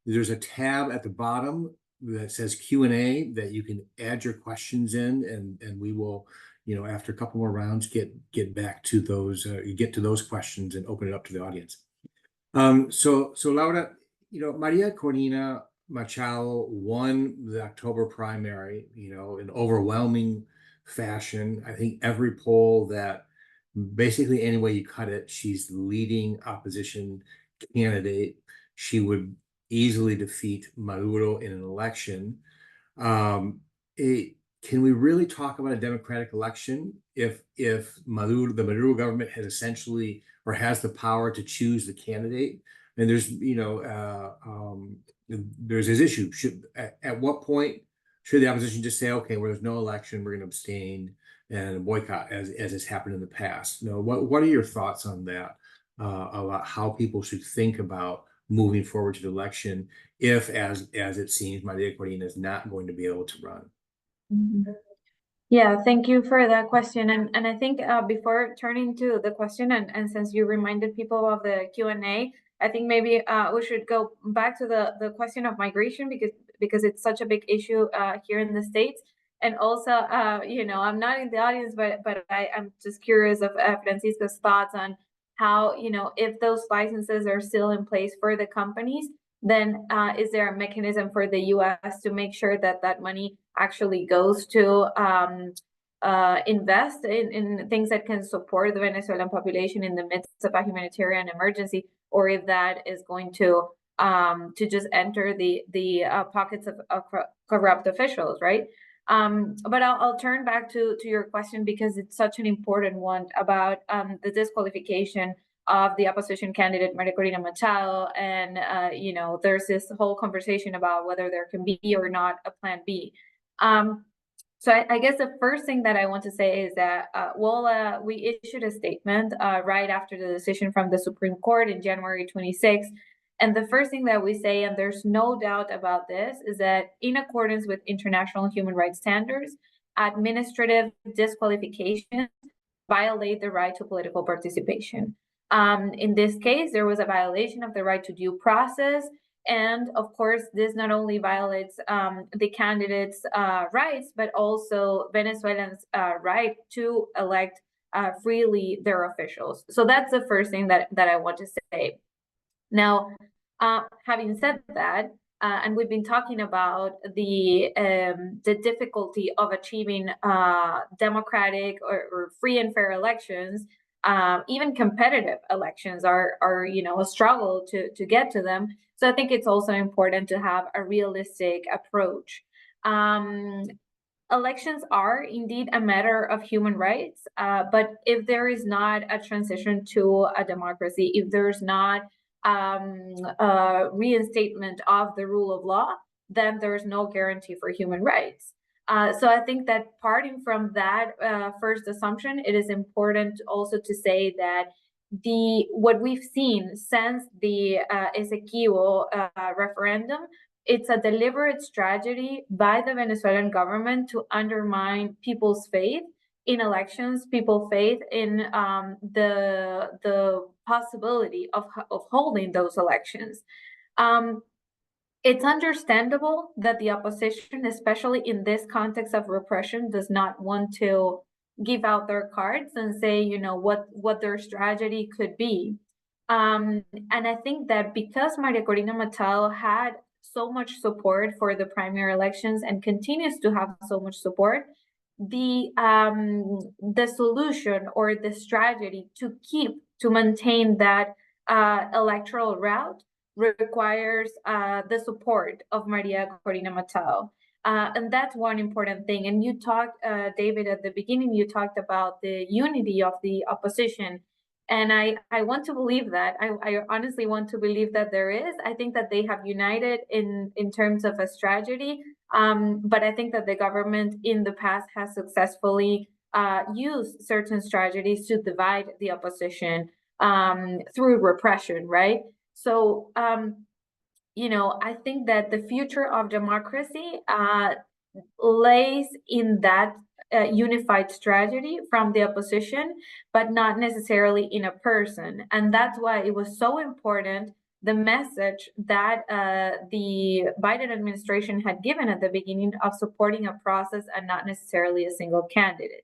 there's a tab at the bottom that says Q&A that you can add your questions in, and we will, after a couple more rounds, get back to those, get to those questions and open it up to the audience. So Laura, Maria Corina Machado won the October primary, in overwhelming fashion. I think every poll that basically any way you cut it, she's the leading opposition candidate. She would easily defeat Maduro in an election. Can we really talk about a democratic election if the Maduro government has essentially or has the power to choose the candidate? And there's this issue. At what point should the opposition just say, okay, well, there's no election, we're going to abstain and boycott, as has happened in the past? What are your thoughts on that, about how people should think about moving forward to the election if, as it seems, Maria Corina is not going to be able to run? Mm-hmm. Yeah, thank you for that question. And I think before turning to the question, and since you reminded people of the Q&A, I think maybe we should go back to the question of migration, because it's such a big issue here in the States. And also, I'm not in the audience, but I'm just curious of Francisco's thoughts on how, if those licenses are still in place for the companies, then is there a mechanism for the U.S. to make sure that that money actually goes to invest in things that can support the Venezuelan population in the midst of a humanitarian emergency, or if that is going to just enter the pockets of corrupt officials, right? But I'll turn back to your question, because it's such an important one about the disqualification of the opposition candidate Maria Corina Machado, and there's this whole conversation about whether there can be or not a plan B. So I guess the first thing that I want to say is that WOLA, we issued a statement right after the decision from the Supreme Court in January 26th. And the first thing that we say, and there's no doubt about this, is that in accordance with international human rights standards, administrative disqualifications violate the right to political participation. In this case, there was a violation of the right to due process. And of course, this not only violates the candidates' rights, but also Venezuelans' right to elect freely their officials. So that's the first thing that I want to say. Now, having said that, and we've been talking about the difficulty of achieving democratic or free and fair elections. Even competitive elections are a struggle to get to them. So I think it's also important to have a realistic approach. Elections are indeed a matter of human rights, but if there is not a transition to a democracy, if there's not a reinstatement of the rule of law, then there's no guarantee for human rights. So I think that parting from that first assumption, it is important also to say that what we've seen since the Essequibo referendum, it's a deliberate strategy by the Venezuelan government to undermine people's faith in elections, people's faith in the possibility of holding those elections. It's understandable that the opposition, especially in this context of repression, does not want to give out their cards and say, what their strategy could be. And I think that because Maria Corina Machado had so much support for the primary elections and continues to have so much support, the solution or the strategy to maintain that electoral route requires the support of Maria Corina Machado. And that's one important thing. And you talked, David, at the beginning, you talked about the unity of the opposition. And I want to believe that. I honestly want to believe that there is. I think that they have united in terms of a strategy. But I think that the government in the past has successfully used certain strategies to divide the opposition through repression, right? So, I think that the future of democracy lays in that unified strategy from the opposition, but not necessarily in a person. And that's why it was so important, the message that the Biden administration had given at the beginning of supporting a process and not necessarily a single candidate.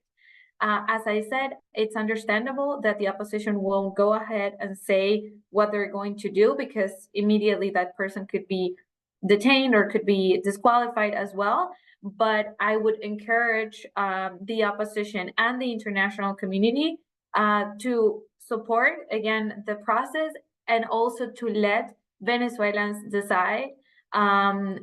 As I said, it's understandable that the opposition won't go ahead and say what they're going to do, because immediately that person could be detained or could be disqualified as well. But I would encourage the opposition and the international community to support, again, the process, and also to let Venezuelans decide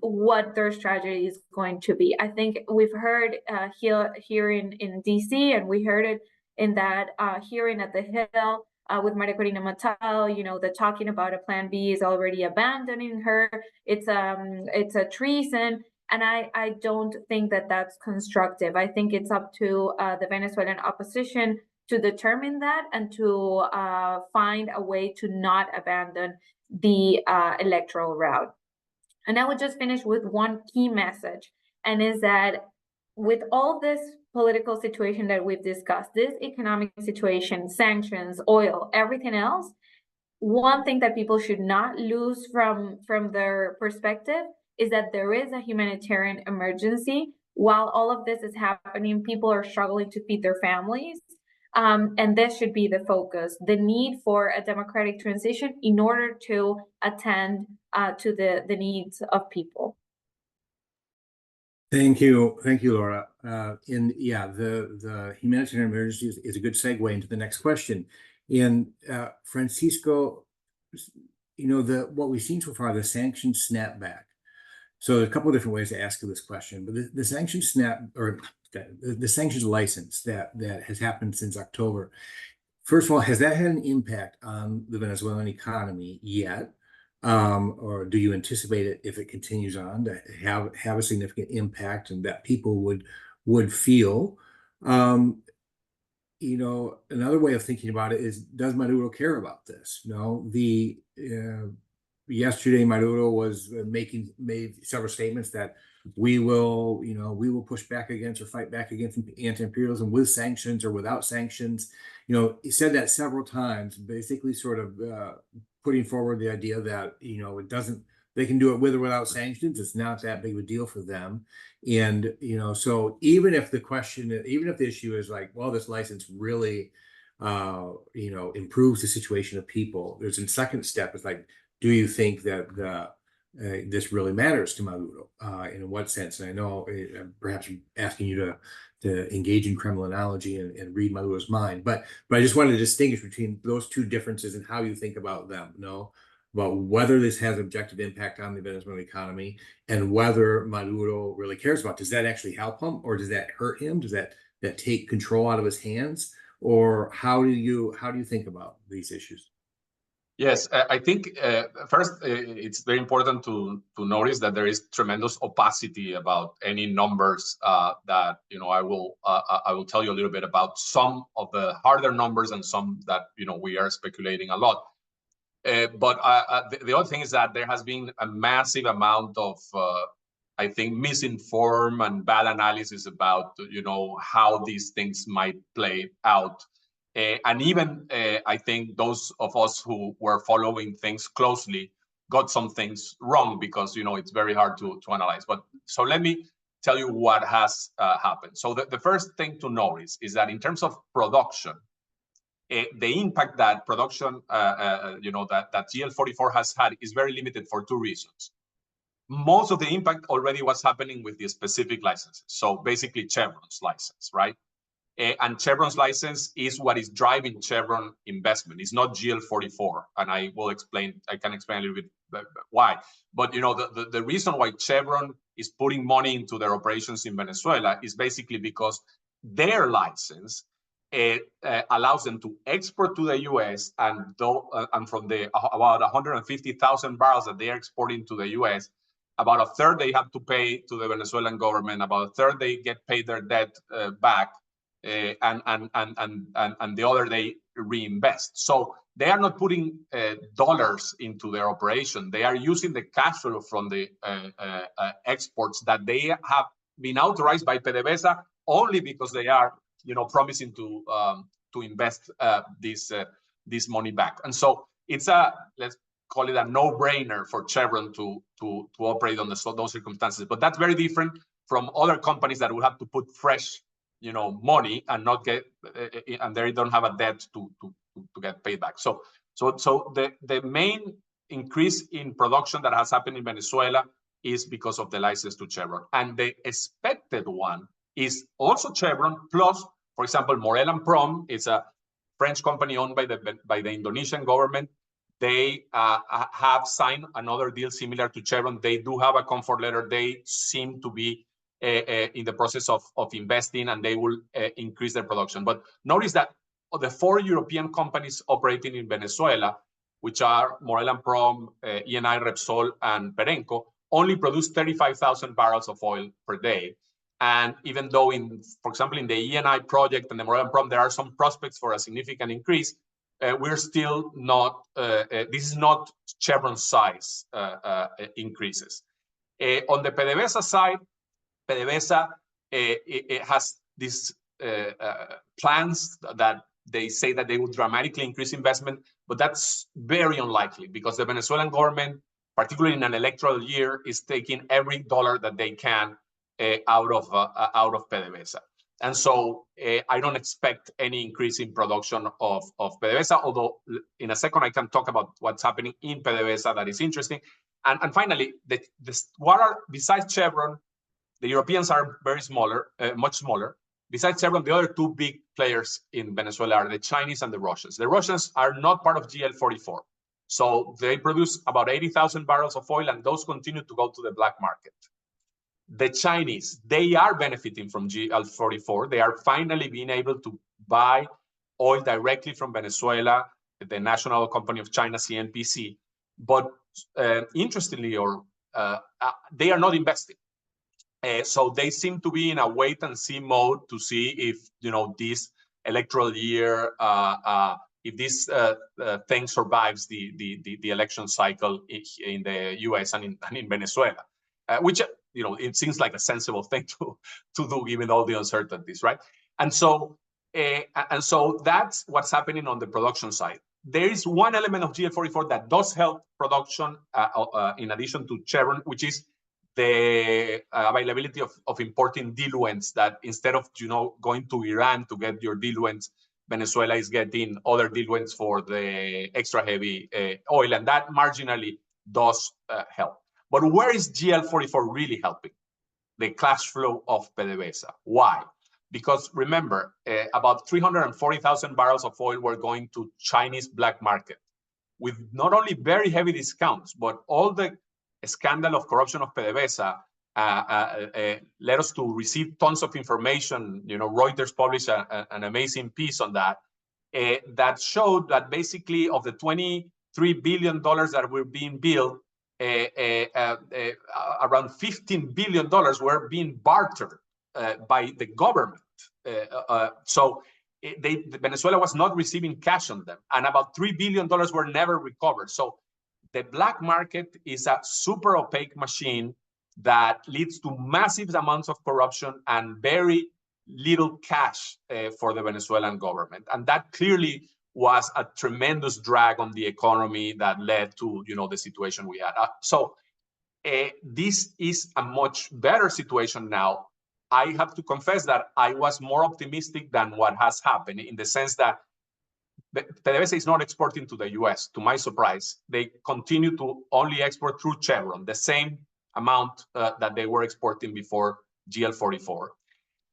what their strategy is going to be. I think we've heard here in DC, and we heard it in that hearing at the Hill with Maria Corina Machado, the talking about a plan B is already abandoning her. It's a treason. And I don't think that that's constructive. I think it's up to the Venezuelan opposition to determine that and to find a way to not abandon the electoral route. And I would just finish with one key message, and is that with all this political situation that we've discussed, this economic situation, sanctions, oil, everything else, one thing that people should not lose from their perspective is that there is a humanitarian emergency. While all of this is happening, people are struggling to feed their families. And this should be the focus, the need for a democratic transition in order to attend to the needs of people. Thank you, Laura. The humanitarian emergency is a good segue into the next question. And Francisco, what we've seen so far, the sanctions snapback. So there's a couple of different ways to ask this question, but the sanctions the sanctions license that has happened since October. First of all, has that had an impact on the Venezuelan economy yet? Or do you anticipate it, if it continues on, to have a significant impact and that people would feel? Another way of thinking about it is, does Maduro care about this? Yesterday Maduro made several statements that we will push back against or fight back against anti-imperialism with sanctions or without sanctions. He said that several times, basically sort of putting forward the idea that they can do it with or without sanctions. It's not that big of a deal for them. And so even if the issue is like, well, this license really improves the situation of people, there's a second step. It's like, do you think that this really matters to Maduro? In what sense? And I know perhaps I'm asking you to engage in criminology and read Maduro's mind, but I just wanted to distinguish between those two differences and how you think about them. About whether this has objective impact on the Venezuelan economy and whether Maduro really cares about it. Does that actually help him, or does that hurt him? Does that take control out of his hands? Or how do you think about these issues? Yes, I think first it's very important to notice that there is tremendous opacity about any numbers that I will tell you a little bit about some of the harder numbers and some that we are speculating a lot. But the other thing is that there has been a massive amount of I think misinformed and bad analysis about how these things might play out. And even I think those of us who were following things closely got some things wrong, because it's very hard to analyze. But so let me tell you what has happened. So the first thing to notice is that in terms of production, the impact that production that GL44 has had is very limited for two reasons. Most of the impact already was happening with the specific licenses. So basically Chevron's license, right? And Chevron's license is what is driving Chevron investment. It's not GL44, and I can explain a little bit why. But the reason why Chevron is putting money into their operations in Venezuela is basically because their license allows them to export to the U.S. and from the about 150,000 barrels that they are exporting to the U.S., about a third they have to pay to the Venezuelan government, about a third they get paid their debt back, and the other they reinvest. So they are not putting dollars into their operation. They are using the cash flow from the exports that they have been authorized by PDVSA only because they are, promising to invest this money back. And so it's let's call it a no-brainer for Chevron to operate on those circumstances. But that's very different from other companies that will have to put fresh, money and not get, and they don't have a debt to get paid back. So the main increase in production that has happened in Venezuela is because of the license to Chevron. And the expected one is also Chevron plus, for example, Morel & Prom. It's a French company owned by the Indonesian government. They have signed another deal similar to Chevron. They do have a comfort letter. They seem to be in the process of investing, and they will increase their production. But notice that the 4 European companies operating in Venezuela, which are Morel & Prom, Eni, Repsol, and Perenco, only produce 35,000 barrels of oil per day. And even though, for example, in the Eni project and the Morel & Prom, there are some prospects for a significant increase, we're still not, this is not Chevron size increases. On the PDVSA side, PDVSA it has these plans that they say that they will dramatically increase investment, but that's very unlikely because the Venezuelan government, particularly in an electoral year, is taking every dollar that they can out of PDVSA. And so I don't expect any increase in production of PDVSA, although in a second I can talk about what's happening in PDVSA that is interesting. And finally, besides Chevron, the Europeans are much smaller. Besides Chevron, the other 2 big players in Venezuela are the Chinese and the Russians. The Russians are not part of GL44. So they produce about 80,000 barrels of oil, and those continue to go to the black market. The Chinese, they are benefiting from GL44. They are finally being able to buy oil directly from Venezuela, the national company of China, CNPC. But interestingly, they are not investing. So they seem to be in a wait-and-see mode to see if this electoral year, if this thing survives the election cycle in the U.S. and in Venezuela, which it seems like a sensible thing to do given all the uncertainties, right? And so that's what's happening on the production side. There is one element of GL44 that does help production in addition to Chevron, which is the availability of importing diluents, that instead of going to Iran to get your diluents, Venezuela is getting other diluents for the extra heavy oil, and that marginally does help. But where is GL44 really helping? The cash flow of PDVSA. Why? Because remember, about 340,000 barrels of oil were going to Chinese black market with not only very heavy discounts, but all the scandal of corruption of PDVSA led us to receive tons of information. Reuters published an amazing piece on that that showed that basically of the $23 billion that were being billed, around $15 billion were being bartered by the government. So Venezuela was not receiving cash on them, and about $3 billion were never recovered. So the black market is a super opaque machine that leads to massive amounts of corruption and very little cash for the Venezuelan government. And that clearly was a tremendous drag on the economy that led to the situation we had. So this is a much better situation now. I have to confess that I was more optimistic than what has happened, in the sense that PDVSA is not exporting to the US. To my surprise, they continue to only export through Chevron, the same amount that they were exporting before GL44.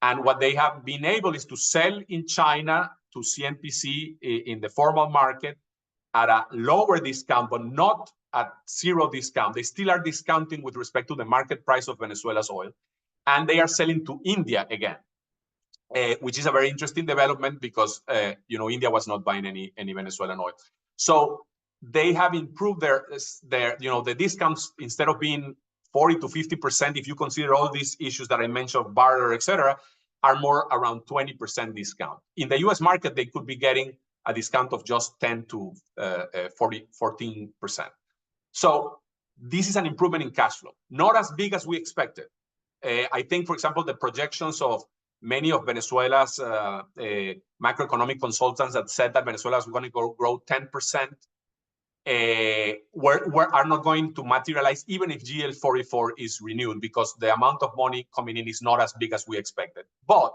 And what they have been able is to sell in China to CNPC in the formal market at a lower discount, but not at zero discount. They still are discounting with respect to the market price of Venezuela's oil. And they are selling to India again, which is a very interesting development because India was not buying any Venezuelan oil. So they have improved their the discounts, instead of being 40 to 50%, if you consider all these issues that I mentioned, barter, etc., are more around 20% discount. In the US market, they could be getting a discount of just 10 to 14%. So this is an improvement in cash flow, not as big as we expected. I think, for example, the projections of many of Venezuela's macroeconomic consultants that said that Venezuela is going to grow 10%, are not going to materialize even if GL44 is renewed, because the amount of money coming in is not as big as we expected. But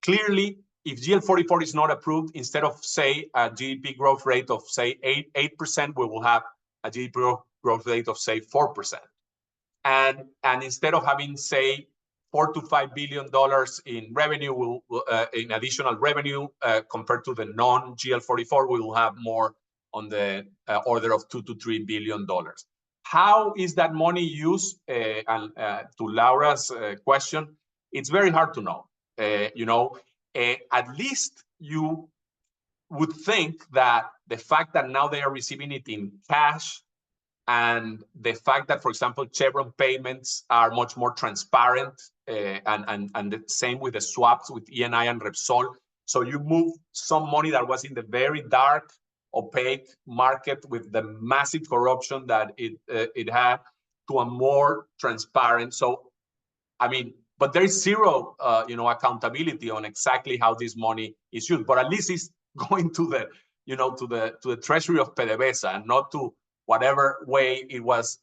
clearly, if GL44 is not approved, instead of, say, a GDP growth rate of, say, 8%, we will have a GDP growth rate of, say, 4%. And instead of having, say, $4 to $5 billion in revenue, in additional revenue compared to the non-GL44, we will have more on the order of $2 to $3 billion. How is that money used? And to Laura's question, it's very hard to know. At least you would think that the fact that now they are receiving it in cash, and the fact that, for example, Chevron payments are much more transparent, and the same with the swaps with ENI and Repsol. So you move some money that was in the very dark, opaque market with the massive corruption that it had, to a more transparent. So, I mean, but there is zero, accountability on exactly how this money is used. But at least it's going to the, to the treasury of PDVSA, and not to whatever way it was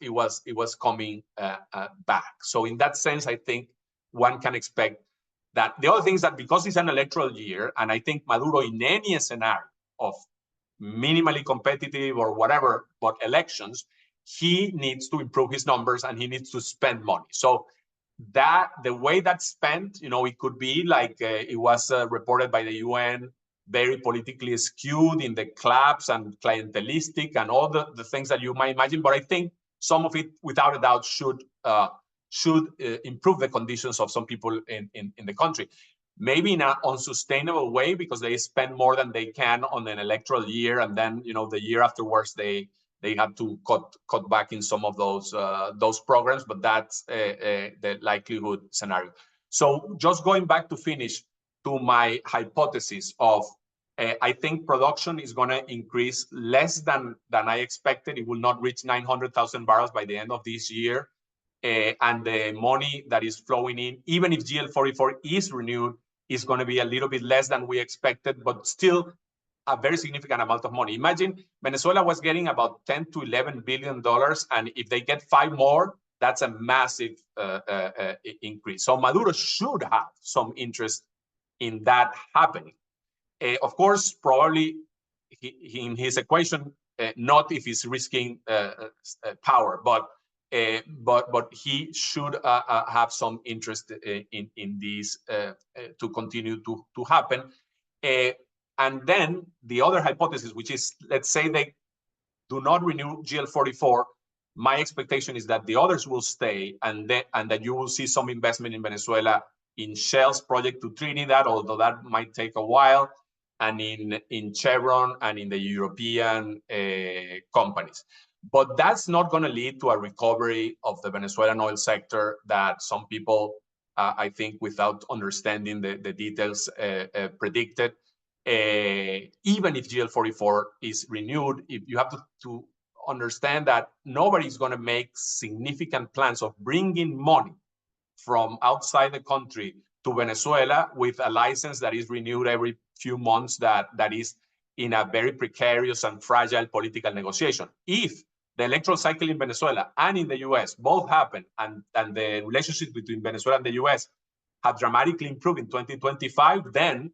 coming back. So in that sense, I think one can expect that. The other thing is that because it's an electoral year, and I think Maduro, in any scenario of minimally competitive or whatever, but elections, he needs to improve his numbers and he needs to spend money. So that the way that's spent, it could be like it was reported by the UN, very politically skewed in the clubs and clientelistic and all the things that you might imagine. But I think some of it, without a doubt, should improve the conditions of some people in the country. Maybe in an unsustainable way, because they spend more than they can on an electoral year, and then the year afterwards they have to cut back in some of those programs. But that's the likelihood scenario. So just going back to finish to my hypothesis of I think production is going to increase less than I expected. It will not reach 900,000 barrels by the end of this year. And the money that is flowing in, even if GL44 is renewed, is going to be a little bit less than we expected, but still a very significant amount of money. Imagine Venezuela was getting about $10 to $11 billion, and if they get 5 more, that's a massive increase. So Maduro should have some interest in that happening. Of course, probably in his equation, not if he's risking power, but he should have some interest in these to continue to happen. And then the other hypothesis, which is, let's say they do not renew GL44, my expectation is that the others will stay, and that you will see some investment in Venezuela in Shell's project to Trinidad, although that might take a while, and in Chevron and in the European companies. But that's not going to lead to a recovery of the Venezuelan oil sector that some people, I think, without understanding the details, predicted. Even if GL44 is renewed, if you have to understand that nobody's going to make significant plans of bringing money from outside the country to Venezuela with a license that is renewed every few months, that is in a very precarious and fragile political negotiation. If the electoral cycle in Venezuela and in the US both happen, and the relationship between Venezuela and the US have dramatically improved in 2025, then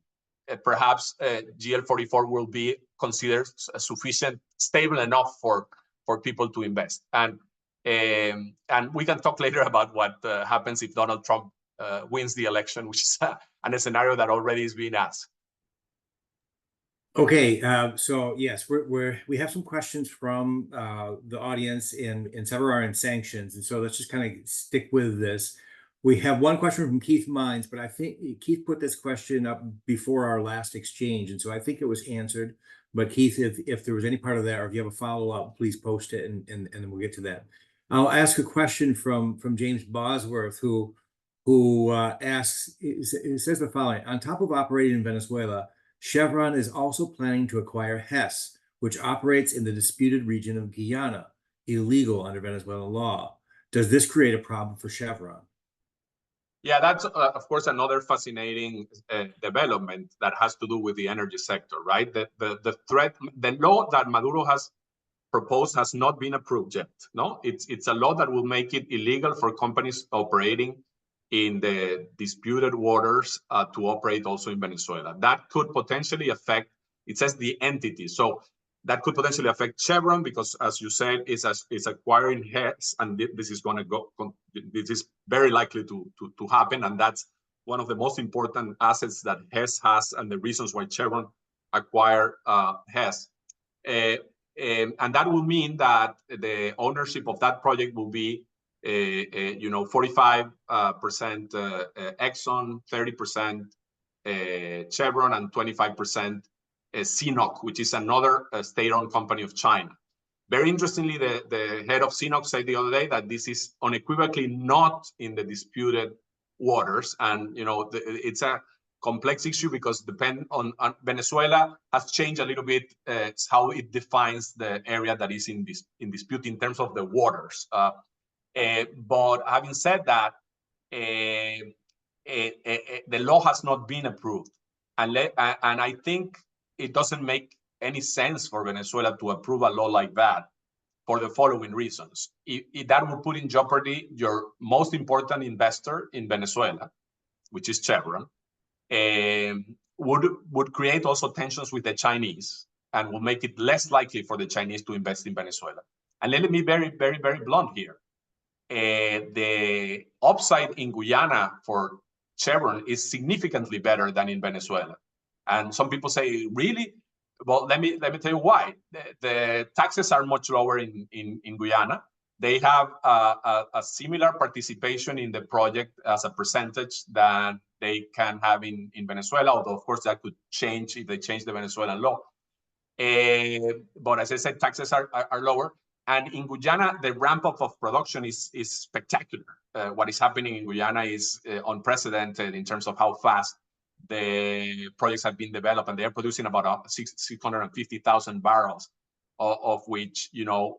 perhaps GL44 will be considered sufficient, stable enough for people to invest. And we can talk later about what happens if Donald Trump wins the election, which is a scenario that already is being asked. Okay, so yes, we have some questions from the audience and several are in sanctions, and so let's just kind of stick with this. We have one question from Keith Mines, but I think Keith put this question up before our last exchange, and so I think it was answered. But Keith, if there was any part of that, or if you have a follow-up, please post it, and then we'll get to that. I'll ask a question from James Bosworth, who asks, it says the following: on top of operating in Venezuela, Chevron is also planning to acquire Hess, which operates in the disputed region of Guyana, illegal under Venezuelan law. Does this create a problem for Chevron? Yeah, that's of course another fascinating development that has to do with the energy sector, right? The threat, the law that Maduro has proposed has not been approved yet. No, it's a law that will make it illegal for companies operating in the disputed waters to operate also in Venezuela. That could potentially affect, it says the entity. So that could potentially affect Chevron because, as you said, it's acquiring Hess, and this is going to go. This is very likely to happen, and that's one of the most important assets that Hess has, and the reasons why Chevron acquired Hess. And that will mean that the ownership of that project will be, 45% Exxon, 30% Chevron, and 25%. CNOOC, which is another state-owned company of China. Very interestingly, the head of CNOOC said the other day that this is unequivocally not in the disputed waters, and it's a complex issue because depend on Venezuela has changed a little bit how it defines the area that is in dispute in terms of the waters. But having said that, the law has not been approved, and I think it doesn't make any sense for Venezuela to approve a law like that for the following reasons. That would put in jeopardy your most important investor in Venezuela, which is Chevron, would create also tensions with the Chinese and will make it less likely for the Chinese to invest in Venezuela. And let me be very, very, very blunt here. The upside in Guyana for Chevron is significantly better than in Venezuela. And some people say, really? Well, let me tell you why. The taxes are much lower in Guyana. They have a similar participation in the project as a percentage than they can have in Venezuela, although of course that could change if they change the Venezuelan law. But as I said, taxes are lower. And in Guyana, the ramp up of production is spectacular. What is happening in Guyana is unprecedented in terms of how fast the projects have been developed, and they're producing about 650,000 barrels, of which,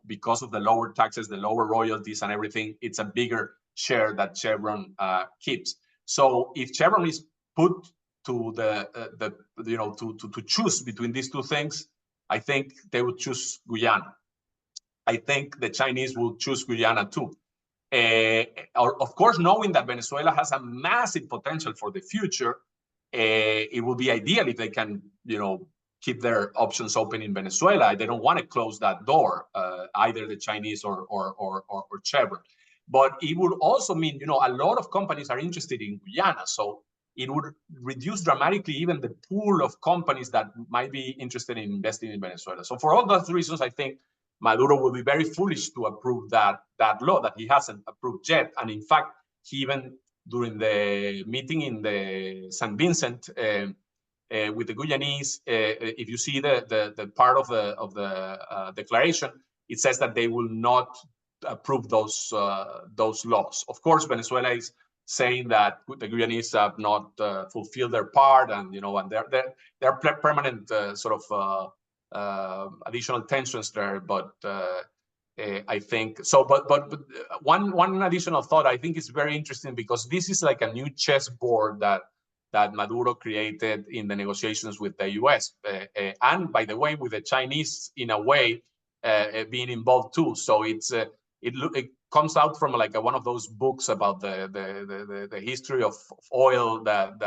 because of the lower taxes, the lower royalties and everything, it's a bigger share that Chevron keeps. So if Chevron is put to to choose between these two things, I think they would choose Guyana. I think the Chinese will choose Guyana too. Of course, knowing that Venezuela has a massive potential for the future, it would be ideal if they can, keep their options open in Venezuela. They don't want to close that door, either the Chinese or Chevron. But it would also mean, a lot of companies are interested in Guyana, so it would reduce dramatically even the pool of companies that might be interested in investing in Venezuela. So for all those reasons, I think Maduro will be very foolish to approve that law that he hasn't approved yet. And in fact, he even during the meeting in the St. Vincent with the Guyanese, if you see the part of the declaration, it says that they will not approve those laws. Of course, Venezuela is saying that the Guyanese have not fulfilled their part, and and there are permanent additional tensions there. But I think so. But one additional thought I think is very interesting, because this is like a new chessboard that Maduro created in the negotiations with the U.S. And by the way, with the Chinese in a way being involved too. So it comes out from like one of those books about the history of oil that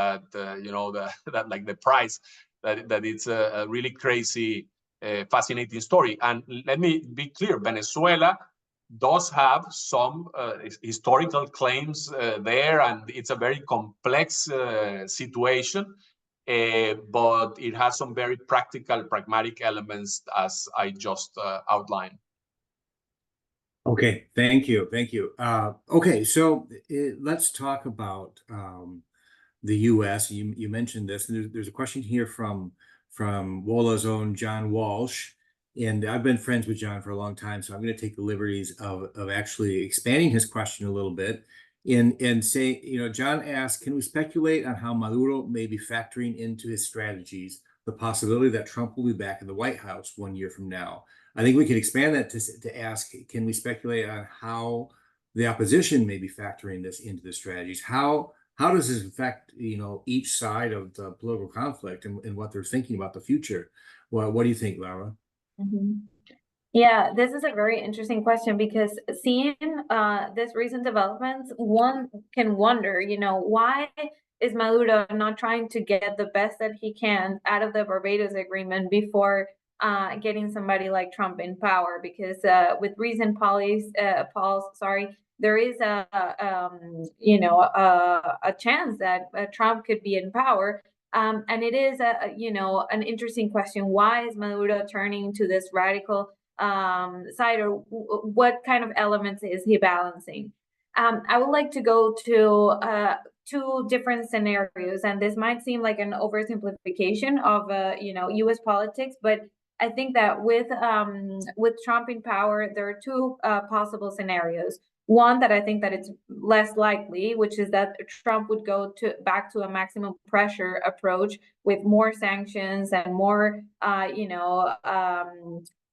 like the price that it's a really crazy fascinating story. And let me be clear, Venezuela does have some historical claims there, and it's a very complex situation, but it has some very practical, pragmatic elements, as I just outlined. Okay, thank you. Okay, so let's talk about the U.S. You mentioned this, and there's a question here from WOLA's own John Walsh, and I've been friends with John for a long time, so I'm going to take the liberties of actually expanding his question a little bit, and say, John asked, can we speculate on how Maduro may be factoring into his strategies the possibility that Trump will be back in the White House 1 year from now? I think we could expand that to ask, can we speculate on how the opposition may be factoring this into the strategies? How does this affect, each side of the political conflict and what they're thinking about the future? Well, what do you think, Laura? Yeah, this is a very interesting question, because seeing this recent developments, one can wonder, why is Maduro not trying to get the best that he can out of the Barbados Agreement before getting somebody like Trump in power? Because with recent polls, there is a chance that Trump could be in power. And it is an interesting question. Why is Maduro turning to this radical side, or what kind of elements is he balancing? I would like to go to two different scenarios, and this might seem like an oversimplification of U.S. politics, but I think that with Trump in power, there are two possible scenarios. One that I think that it's less likely, which is that Trump would go back to a maximum pressure approach with more sanctions and more,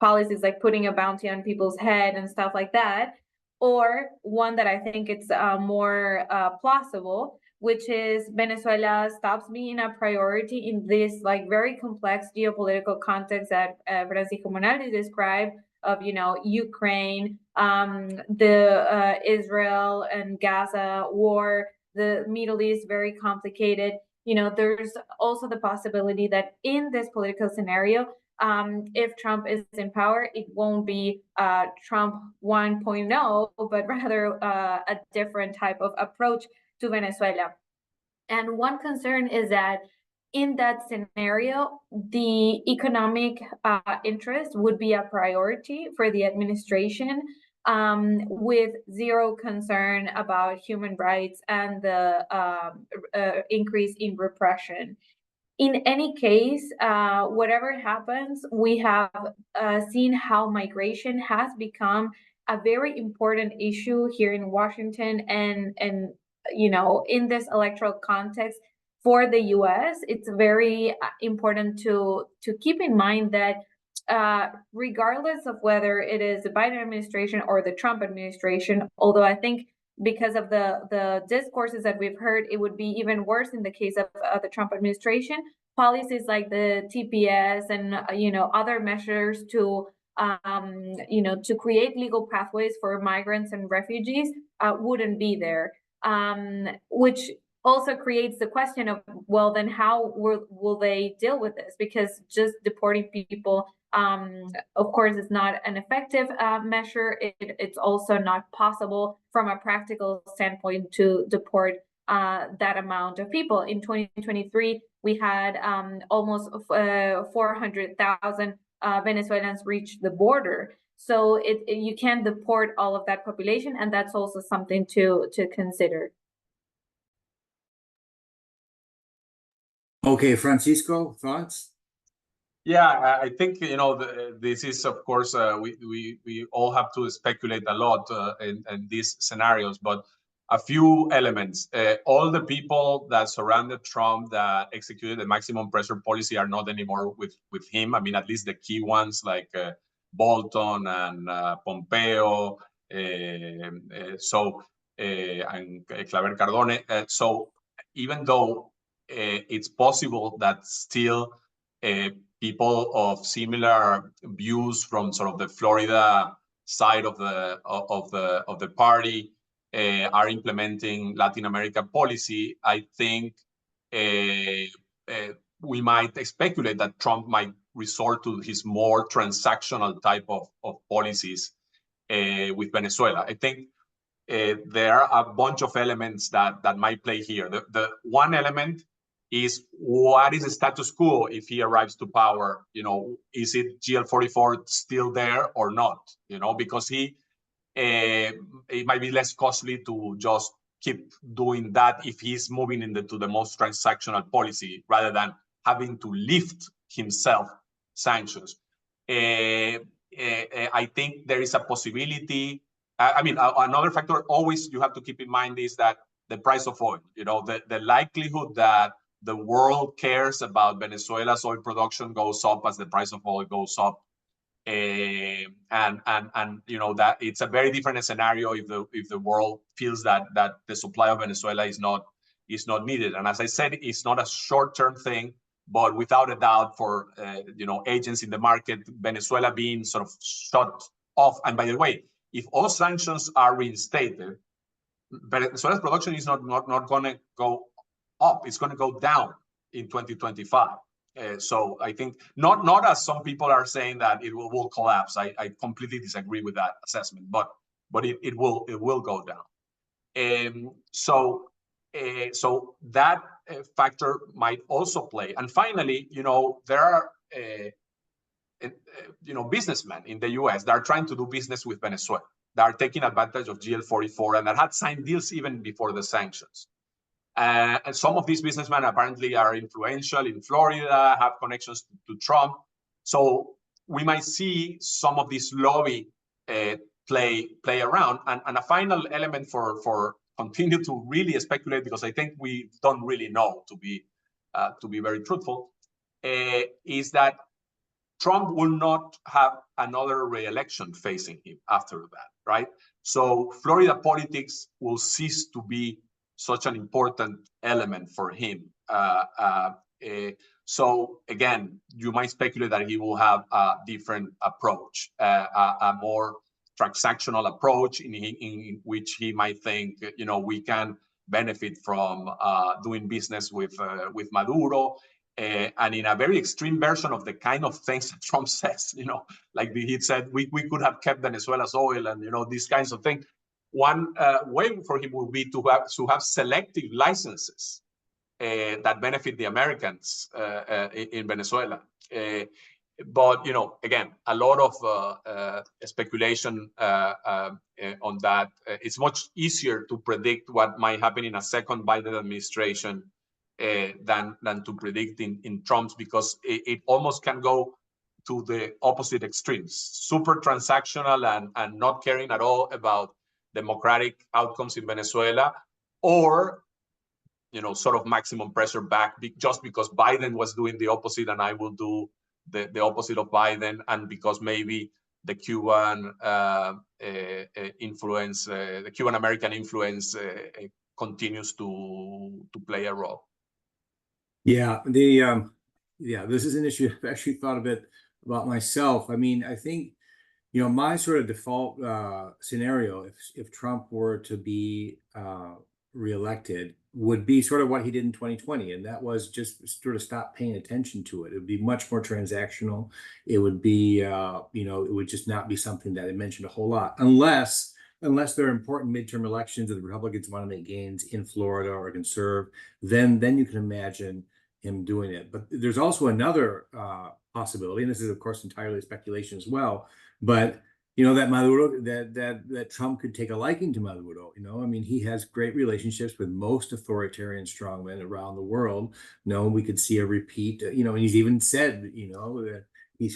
policies like putting a bounty on people's head and stuff like that. Or one that I think it's more plausible, which is Venezuela stops being a priority in this very complex geopolitical context that Francisco Monaldi described, of Ukraine, the Israel and Gaza war, the Middle East, very complicated. There's also the possibility that in this political scenario, if Trump is in power, it won't be Trump 1.0, but rather a different type of approach to Venezuela. And one concern is that in that scenario, the economic interest would be a priority for the administration, with zero concern about human rights and the increase in repression. In any case, whatever happens, we have seen how migration has become a very important issue here in Washington, and in this electoral context for the U.S., it's very important to keep in mind that regardless of whether it is the Biden administration or the Trump administration, although I think because of the discourses that we've heard, it would be even worse in the case of the Trump administration, policies like the TPS and other measures to create legal pathways for migrants and refugees wouldn't be there, which also creates the question of, well, then how will they deal with this? Because just deporting people, of course, is not an effective measure. It's also not possible from a practical standpoint to deport that amount of people. In 2023, we had almost 400,000 Venezuelans reach the border. So you can't deport all of that population, and that's also something to consider. Okay, Francisco, thoughts? Yeah, I think this is, of course, we all have to speculate a lot in these scenarios, but a few elements. All the people that surrounded Trump that executed the maximum pressure policy are not anymore with him. I mean, at least the key ones like Bolton and Pompeo, and Claver Cardone. So even though it's possible that still people of similar views from sort of the Florida side of the party are implementing Latin American policy, I think we might speculate that Trump might resort to his more transactional type of policies with Venezuela. I think there are a bunch of elements that might play here. The one element is, what is the status quo if he arrives to power? You know, is it GL44 still there or not? You know, because it might be less costly to just keep doing that if he's moving into the most transactional policy rather than having to lift himself sanctions. I think there is a possibility. I mean, another factor always you have to keep in mind is that the price of oil. You know, the likelihood that the world cares about Venezuela's oil production goes up as the price of oil goes up. And you know that it's a very different scenario if the world feels that the supply of Venezuela is not needed. And as I said, it's not a short-term thing, but without a doubt, for you know, agents in the market, Venezuela being sort of shut off. And by the way, if all sanctions are reinstated, Venezuela's production is not going to go up; it's going to go down in 2025. So I think not as some people are saying that it will collapse. I completely disagree with that assessment, but it will go down. So that factor might also play. And finally, you know, there are you know, businessmen in the U.S. that are trying to do business with Venezuela, that are taking advantage of GL44 and that had signed deals even before the sanctions. And some of these businessmen apparently are influential in Florida, have connections to Trump. So we might see some of this lobby play around. And a final element for continue to really speculate, because I think we don't really know, to be very truthful, is that Trump will not have another re-election facing him after that, right? So Florida politics will cease to be such an important element for him. So again, you might speculate that he will have a different approach, a more transactional approach in which he might think, you know, we can benefit from doing business with Maduro. And in a very extreme version of the kind of things that Trump says, you know, like he said, we could have kept Venezuela's oil, and, you know, these kinds of things. One way for him would be to have selective licenses that benefit the Americans in Venezuela. But, you know, again, a lot of speculation on that. It's much easier to predict what might happen in a second Biden administration than to predict in Trump's, because it almost can go to the opposite extremes, super transactional and not caring at all about democratic outcomes in Venezuela, or, you know, sort of maximum pressure back just because Biden was doing the opposite and I will do the opposite of Biden, and because maybe the Cuban influence, the Cuban American influence continues to play a role. Yeah, this is an issue I've actually thought a bit about myself. I mean, I think, you know, my sort of default scenario, if Trump were to be reelected, would be sort of what he did in 2020, and that was just sort of stop paying attention to it. It would be much more transactional. It would be, you know, it would just not be something that I mentioned a whole lot, unless there are important midterm elections that the Republicans want to make gains in Florida or conserve, then you can imagine him doing it. But there's also another possibility, and this is of course entirely speculation as well, but you know, that Maduro, that Trump could take a liking to Maduro. You know, I mean, he has great relationships with most authoritarian strongmen around the world. You know, we could see a repeat. You know, and he's even said, you know,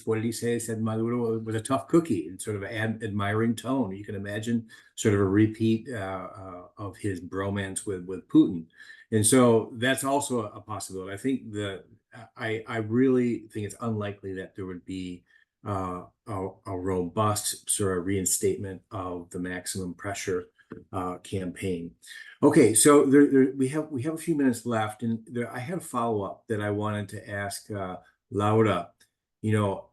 what did he say? He said Maduro was a tough cookie, in sort of an admiring tone. You can imagine sort of a repeat of his bromance with Putin, and so that's also a possibility. I think I really think it's unlikely that there would be a robust sort of reinstatement of the maximum pressure campaign. Okay, so we have a few minutes left, and I have a follow-up that I wanted to ask Laura. You know,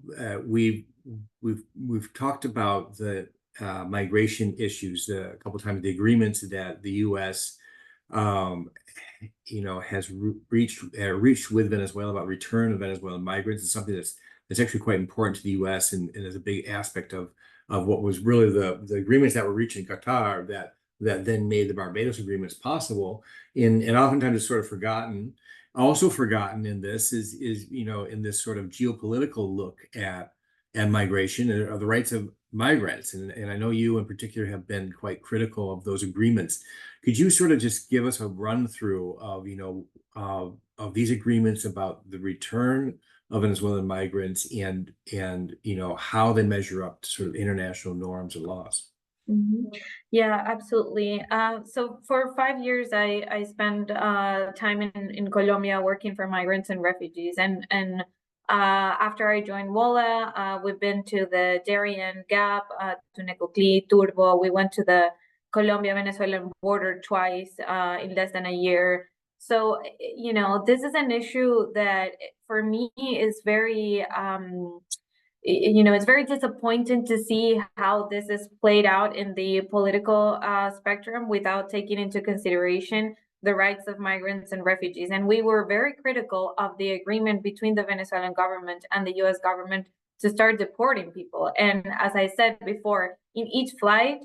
we've talked about the migration issues a couple of times, the agreements that the U.S. You know, has reached with Venezuela about return of Venezuelan migrants. Is something that's actually quite important to the U.S. and is a big aspect of of what was really the agreements that were reached in Qatar that then made the Barbados Agreements possible. And oftentimes it's sort of forgotten. Also forgotten in this is in this sort of geopolitical look at migration and of the rights of migrants. And I know you in particular have been quite critical of those agreements. Could you sort of just give us a run through of, of these agreements about the return of Venezuelan migrants and how they measure up to sort of international norms and laws? Yeah, absolutely. So for 5 years, I spent time in Colombia working for migrants and refugees. And after I joined WOLA, we've been to the Darien Gap, to Necoclí, Turbo. We went to the Colombia-Venezuelan border twice in less than a year. So, this is an issue that for me is very it's very disappointing to see how this is played out in the political spectrum without taking into consideration the rights of migrants and refugees. And we were very critical of the agreement between the Venezuelan government and the US government to start deporting people. And as I said before, in each flight,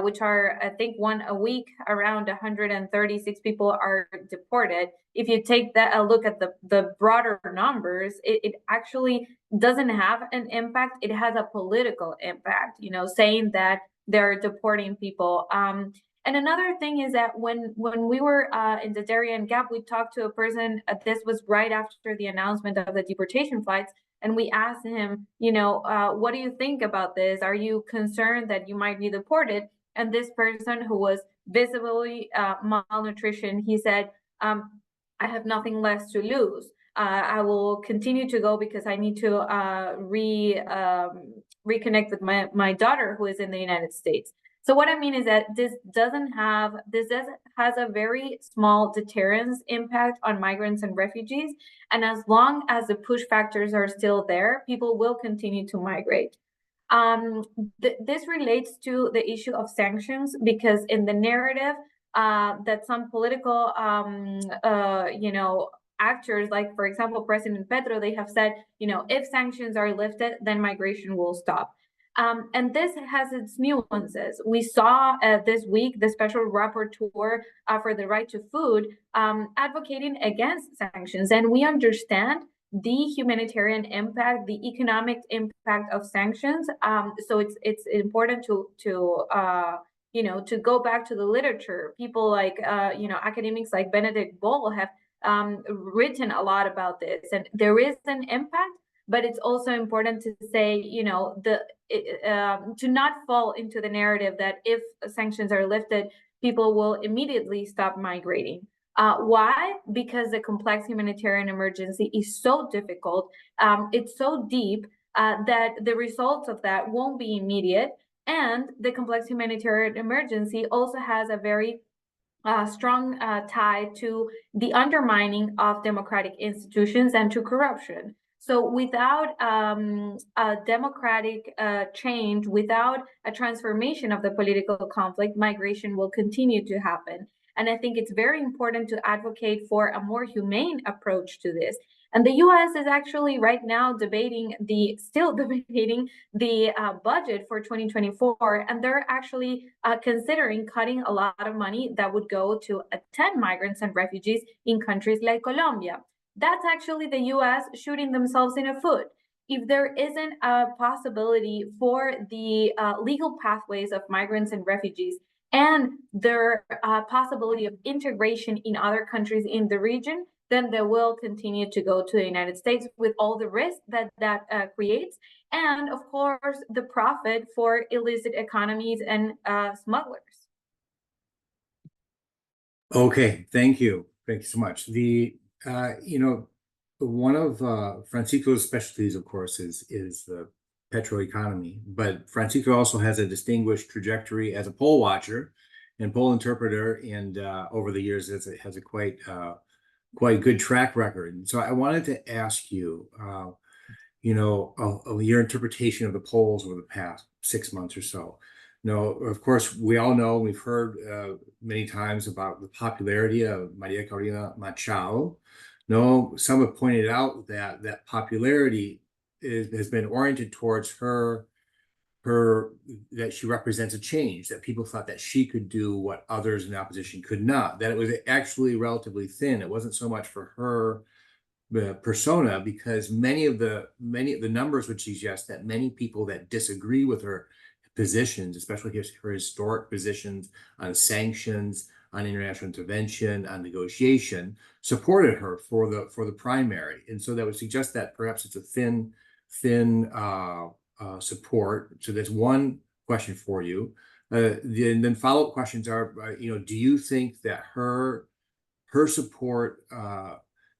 which are, I think, one a week, around 136 people are deported. If you take a look at the broader numbers, it actually doesn't have an impact. It has a political impact, saying that they're deporting people. And another thing is that when we were in the Darien Gap, we talked to a person, this was right after the announcement of the deportation flights, and we asked him, what do you think about this? Are you concerned that you might be deported? And this person, who was visibly malnutrition, he said, I have nothing less to lose. I will continue to go because I need to reconnect with my daughter, who is in the United States. So what I mean is that this has a very small deterrence impact on migrants and refugees. And as long as the push factors are still there, people will continue to migrate. This relates to the issue of sanctions, because in the narrative that some political, actors, like, for example, President Petro, they have said, if sanctions are lifted, then migration will stop. And this has its nuances. We saw this week the special rapporteur for the right to food advocating against sanctions. And we understand the humanitarian impact, the economic impact of sanctions. So it's important to go back to the literature. People like, academics like Benedict Boll have written a lot about this. And there is an impact, but it's also important to say, to not fall into the narrative that if sanctions are lifted, people will immediately stop migrating. Why? Because the complex humanitarian emergency is so difficult, it's so deep, that the results of that won't be immediate. And the complex humanitarian emergency also has a very strong tie to the undermining of democratic institutions and to corruption. So without a democratic change, without a transformation of the political conflict, migration will continue to happen. And I think it's very important to advocate for a more humane approach to this. And the US is actually right now still debating the budget for 2024. And they're actually considering cutting a lot of money that would go to attend migrants and refugees in countries like Colombia. That's actually the US shooting themselves in the foot. If there isn't a possibility for the legal pathways of migrants and refugees and their possibility of integration in other countries in the region, then they will continue to go to the United States with all the risk that creates. And of course, the profit for illicit economies and smugglers. Okay, thank you. Thank you so much. One of Francisco's specialties, of course, is the petrol economy. But Francisco also has a distinguished trajectory as a poll watcher and poll interpreter, and over the years has a quite good track record. And so I wanted to ask you, your interpretation of the polls over the past 6 months or so. Of course, we all know, we've heard many times about the popularity of Maria Corina Machado. Some have pointed out that popularity has been oriented towards her that she represents a change, that people thought that she could do what others in opposition could not, that it was actually relatively thin. It wasn't so much for her persona, because many of the numbers would suggest that many people that disagree with her positions, especially her historic positions on sanctions, on international intervention, on negotiation, supported her for the primary. And so that would suggest that perhaps it's a thin support. So that's one question for you. Then follow-up questions are, do you think that her support,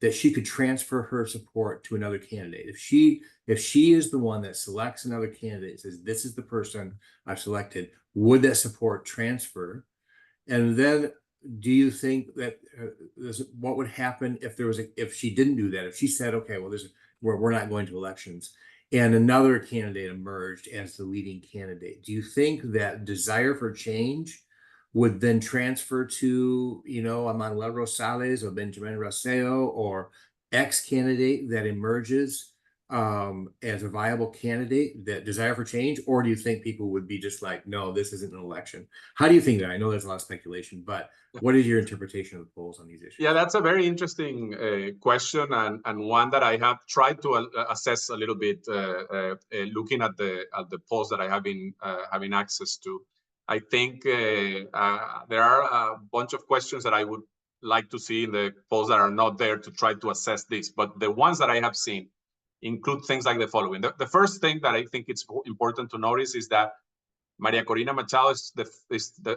that she could transfer her support to another candidate? If she is the one that selects another candidate, says, this is the person I've selected, would that support transfer? And then do you think that what would happen if she didn't do that? If she said, okay, well, we're not going to elections, and another candidate emerged as the leading candidate, do you think that desire for change would then transfer to, a Manuel Rosales or Benjamin Raseo or X candidate that emerges as a viable candidate, that desire for change? Or do you think people would be just like, no, this isn't an election? How do you think that? I know there's a lot of speculation, but what is your interpretation of the polls on these issues? Yeah, that's a very interesting question, and one that I have tried to assess a little bit, looking at the polls that I have been having access to. I think there are a bunch of questions that I would like to see in the polls that are not there to try to assess this. But the ones that I have seen include things like the following. The first thing that I think it's important to notice is that Maria Corina Machado is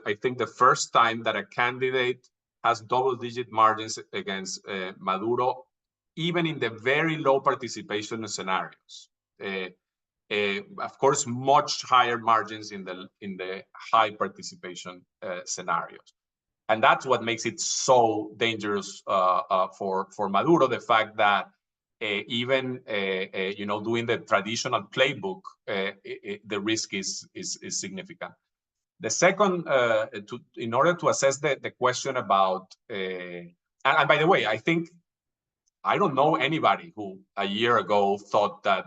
I think the first time that a candidate has double-digit margins against Maduro, even in the very low participation scenarios. Of course, much higher margins in the high participation scenarios, and that's what makes it so dangerous for Maduro. The fact that even doing the traditional playbook, the risk is significant. The second, in order to assess the question about, and by the way, I don't know anybody who a year ago thought that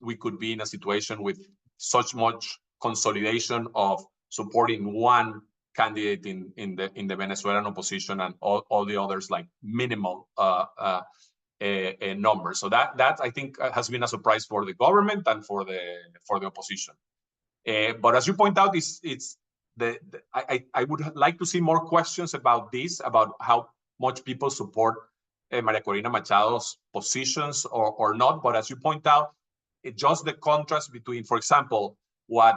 we could be in a situation with such much consolidation of supporting one candidate in the Venezuelan opposition, and all the others like minimal numbers. So that I think has been a surprise for the government and for the opposition. But as you point out, I would like to see more questions about this, about how much people support Maria Corina Machado's positions or not. But as you point out, just the contrast between, for example, what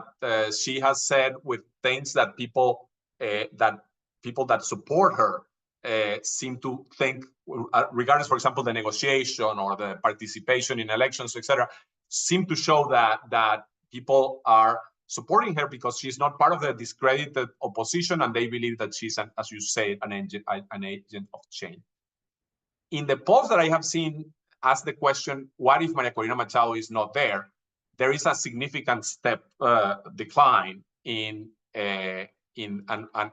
she has said with things that people that support her seem to think, regardless, for example, the negotiation or the participation in elections, etc., seem to show that people are supporting her because she's not part of the discredited opposition, and they believe that she's, as you say, an agent of change. In the polls that I have seen, ask the question, what if Maria Corina Machado is not there? There is a significant step decline in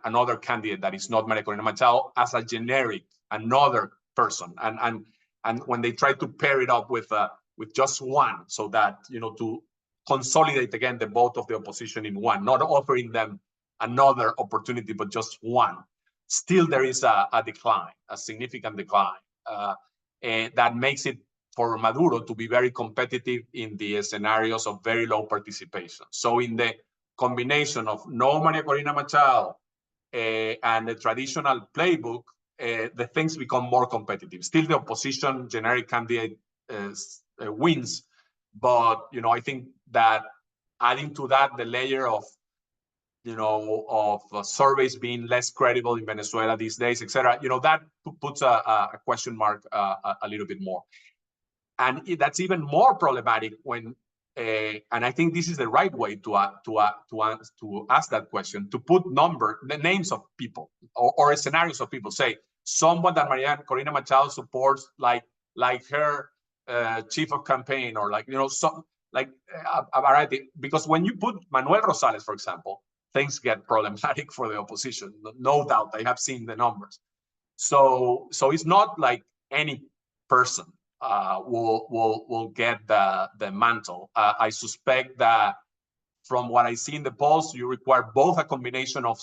another candidate that is not Maria Corina Machado as a generic, another person. And when they try to pair it up with just one, so that, to consolidate again the vote of the opposition in one, not offering them another opportunity, but just one, still there is a decline, a significant decline. That makes it for Maduro to be very competitive in the scenarios of very low participation. So in the combination of no Maria Corina Machado and the traditional playbook, the things become more competitive. Still, the opposition generic candidate wins, but I think that adding to that the layer of surveys being less credible in Venezuela these days, etc., that puts a question mark a little bit more. And that's even more problematic when, and I think this is the right way to ask that question, to put the names of people or scenarios of people. Say someone that Maria Corina Machado supports, like her chief of campaign, or a variety. Because when you put Manuel Rosales, for example, things get problematic for the opposition. No doubt, I have seen the numbers. So it's not like any person will get the mantle. I suspect that from what I see in the polls, you require both a combination of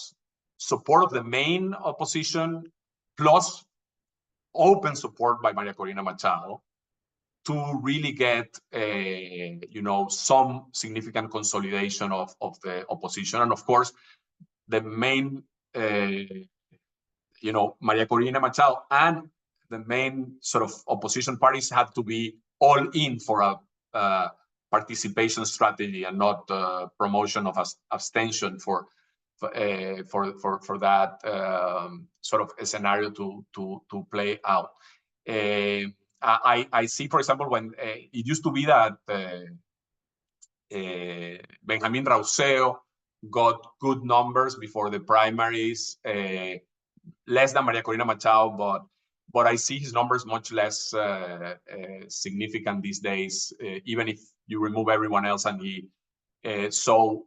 support of the main opposition plus open support by Maria Corina Machado to really get some significant consolidation of the opposition. And of course, the main Maria Corina Machado and the main sort of opposition parties had to be all in for a participation strategy and not promotion of abstention for that sort of a scenario to play out. I see, for example, when it used to be that Benjamin Rauseo got good numbers before the primaries, less than Maria Corina Machado, but I see his numbers much less significant these days, even if you remove everyone else. And so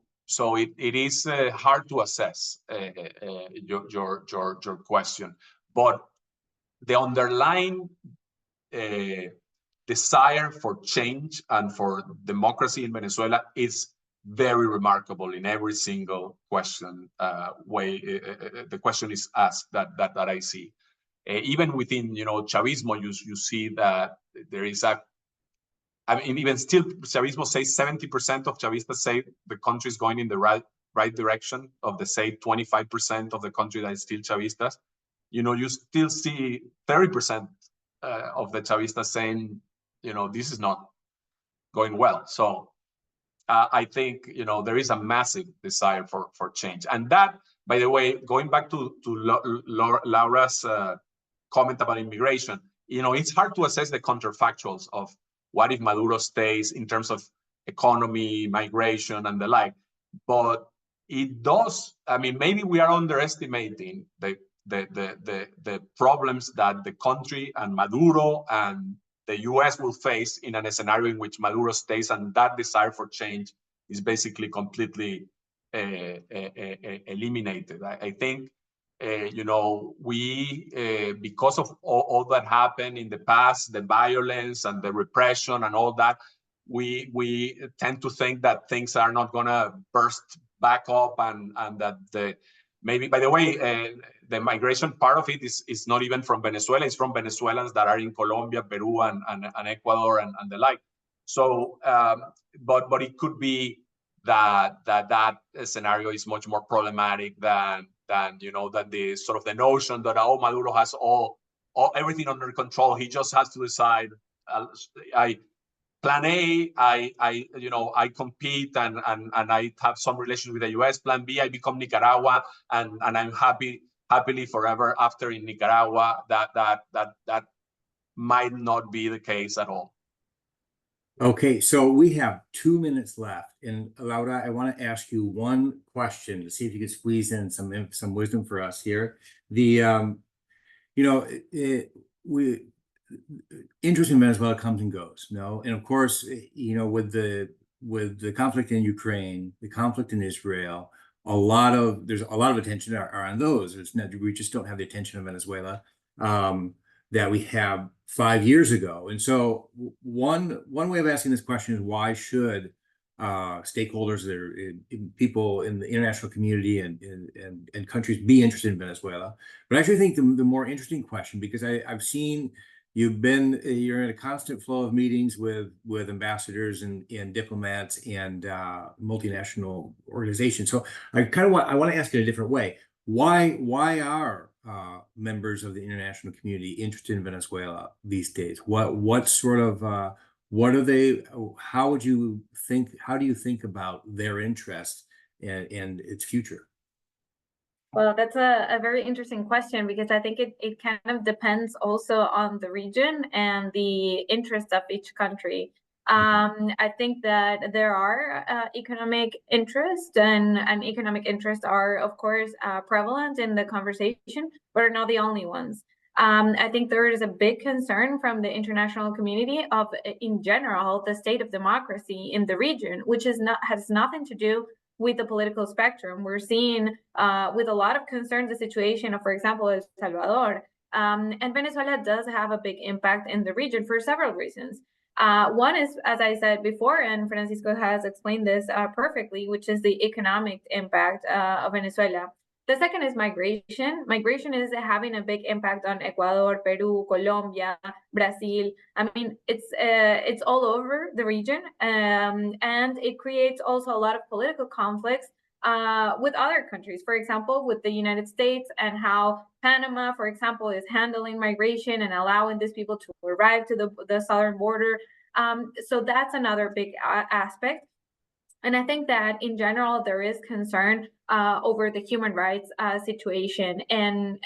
it is hard to assess your question, but the underlying desire for change and for democracy in Venezuela is very remarkable in every single question way the question is asked that I see. Even within Chavismo, you see that there is even still Chavismo says 70% of Chavistas say the country is going in the right direction. Of the say 25% of the country that is still Chavistas, you still see 30% of the Chavistas saying this is not going well. So I think there is a massive desire for change. And that, by the way, going back to Laura's comment about immigration, it's hard to assess the counterfactuals of what if Maduro stays in terms of economy, migration, and the like. But it does. I mean, maybe we are underestimating the problems that the country and Maduro and the US will face in a scenario in which Maduro stays, and that desire for change is basically completely eliminated. I think, we, because of all that happened in the past, the violence and the repression and all that, we tend to think that things are not going to burst back up, and that maybe, by the way, the migration part of it is not even from Venezuela. It's from Venezuelans that are in Colombia, Peru, and Ecuador, and the like. So, but it could be that scenario is much more problematic than the sort of the notion that Maduro has everything under control. He just has to decide. Plan A, I compete and I have some relation with the US. Plan B, I become Nicaragua and I'm happily forever after in Nicaragua. That might not be the case at all. Okay, so we have 2 minutes left, and Laura, I want to ask you one question to see if you could squeeze in some wisdom for us here. Interest in Venezuela comes and goes, and of course, with the conflict in Ukraine, the conflict in Israel, there's a lot of attention are on those. We just don't have the attention of Venezuela that we have 5 years ago. And so one way of asking this question is, why should stakeholders, people in the international community and countries be interested in Venezuela? But I actually think the more interesting question, because I've seen you're in a constant flow of meetings with ambassadors and diplomats and multinational organizations. So I want to ask it a different way. Why are members of the international community interested in Venezuela these days? What sort of what are they? How do you think about their interest and its future? Well, that's a very interesting question, because I think it kind of depends also on the region and the interests of each country. I think that there are economic interests, and economic interests are, of course, prevalent in the conversation, but are not the only ones. I think there is a big concern from the international community of, in general, the state of democracy in the region, which has nothing to do with the political spectrum. We're seeing with a lot of concerns the situation of, for example, El Salvador. And Venezuela does have a big impact in the region for several reasons. One is, as I said before, and Francisco has explained this perfectly, which is the economic impact of Venezuela. The second is migration. Migration is having a big impact on Ecuador, Peru, Colombia, Brazil. I mean, it's all over the region, and it creates also a lot of political conflicts with other countries. For example, with the United States, and how Panama, for example, is handling migration and allowing these people to arrive to the southern border. So that's another big aspect. And I think that in general, there is concern over the human rights situation. And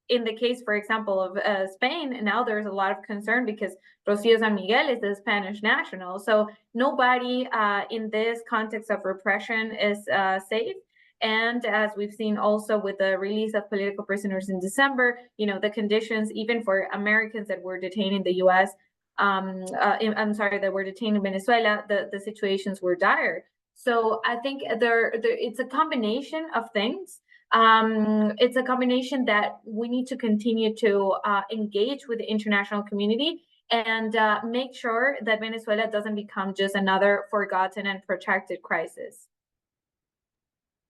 in the case, for example, of Spain, now there's a lot of concern because Rocío San Miguel is a Spanish national. So nobody in this context of repression is safe. And as we've seen also with the release of political prisoners in December, the conditions, even for Americans that were detained in the U.S., that were detained in Venezuela, the situations were dire. So I think it's a combination of things. It's a combination that we need to continue to engage with the international community and make sure that Venezuela doesn't become just another forgotten and protracted crisis.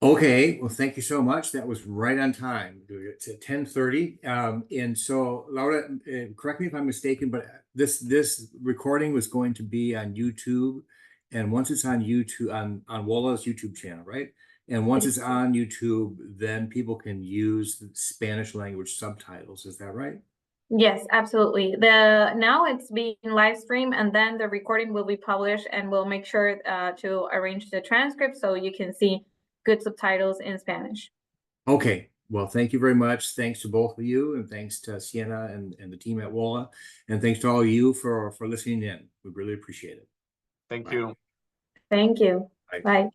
Okay, well, thank you so much. That was right on time. It's at 10:30. And so, Laura, correct me if I'm mistaken, but this recording was going to be on YouTube. And once it's on YouTube, on WOLA's YouTube channel, right? And once it's on YouTube, then people can use the Spanish language subtitles. Is that right? Yes, absolutely. Now it's being live streamed, and then the recording will be published, and we'll make sure to arrange the transcript so you can see good subtitles in Spanish. Okay. Well, thank you very much. Thanks to both of you, and thanks to Sienna and the team at WOLA, and thanks to all of you for listening in. We really appreciate it. Thank you. Thank you. Bye. Bye.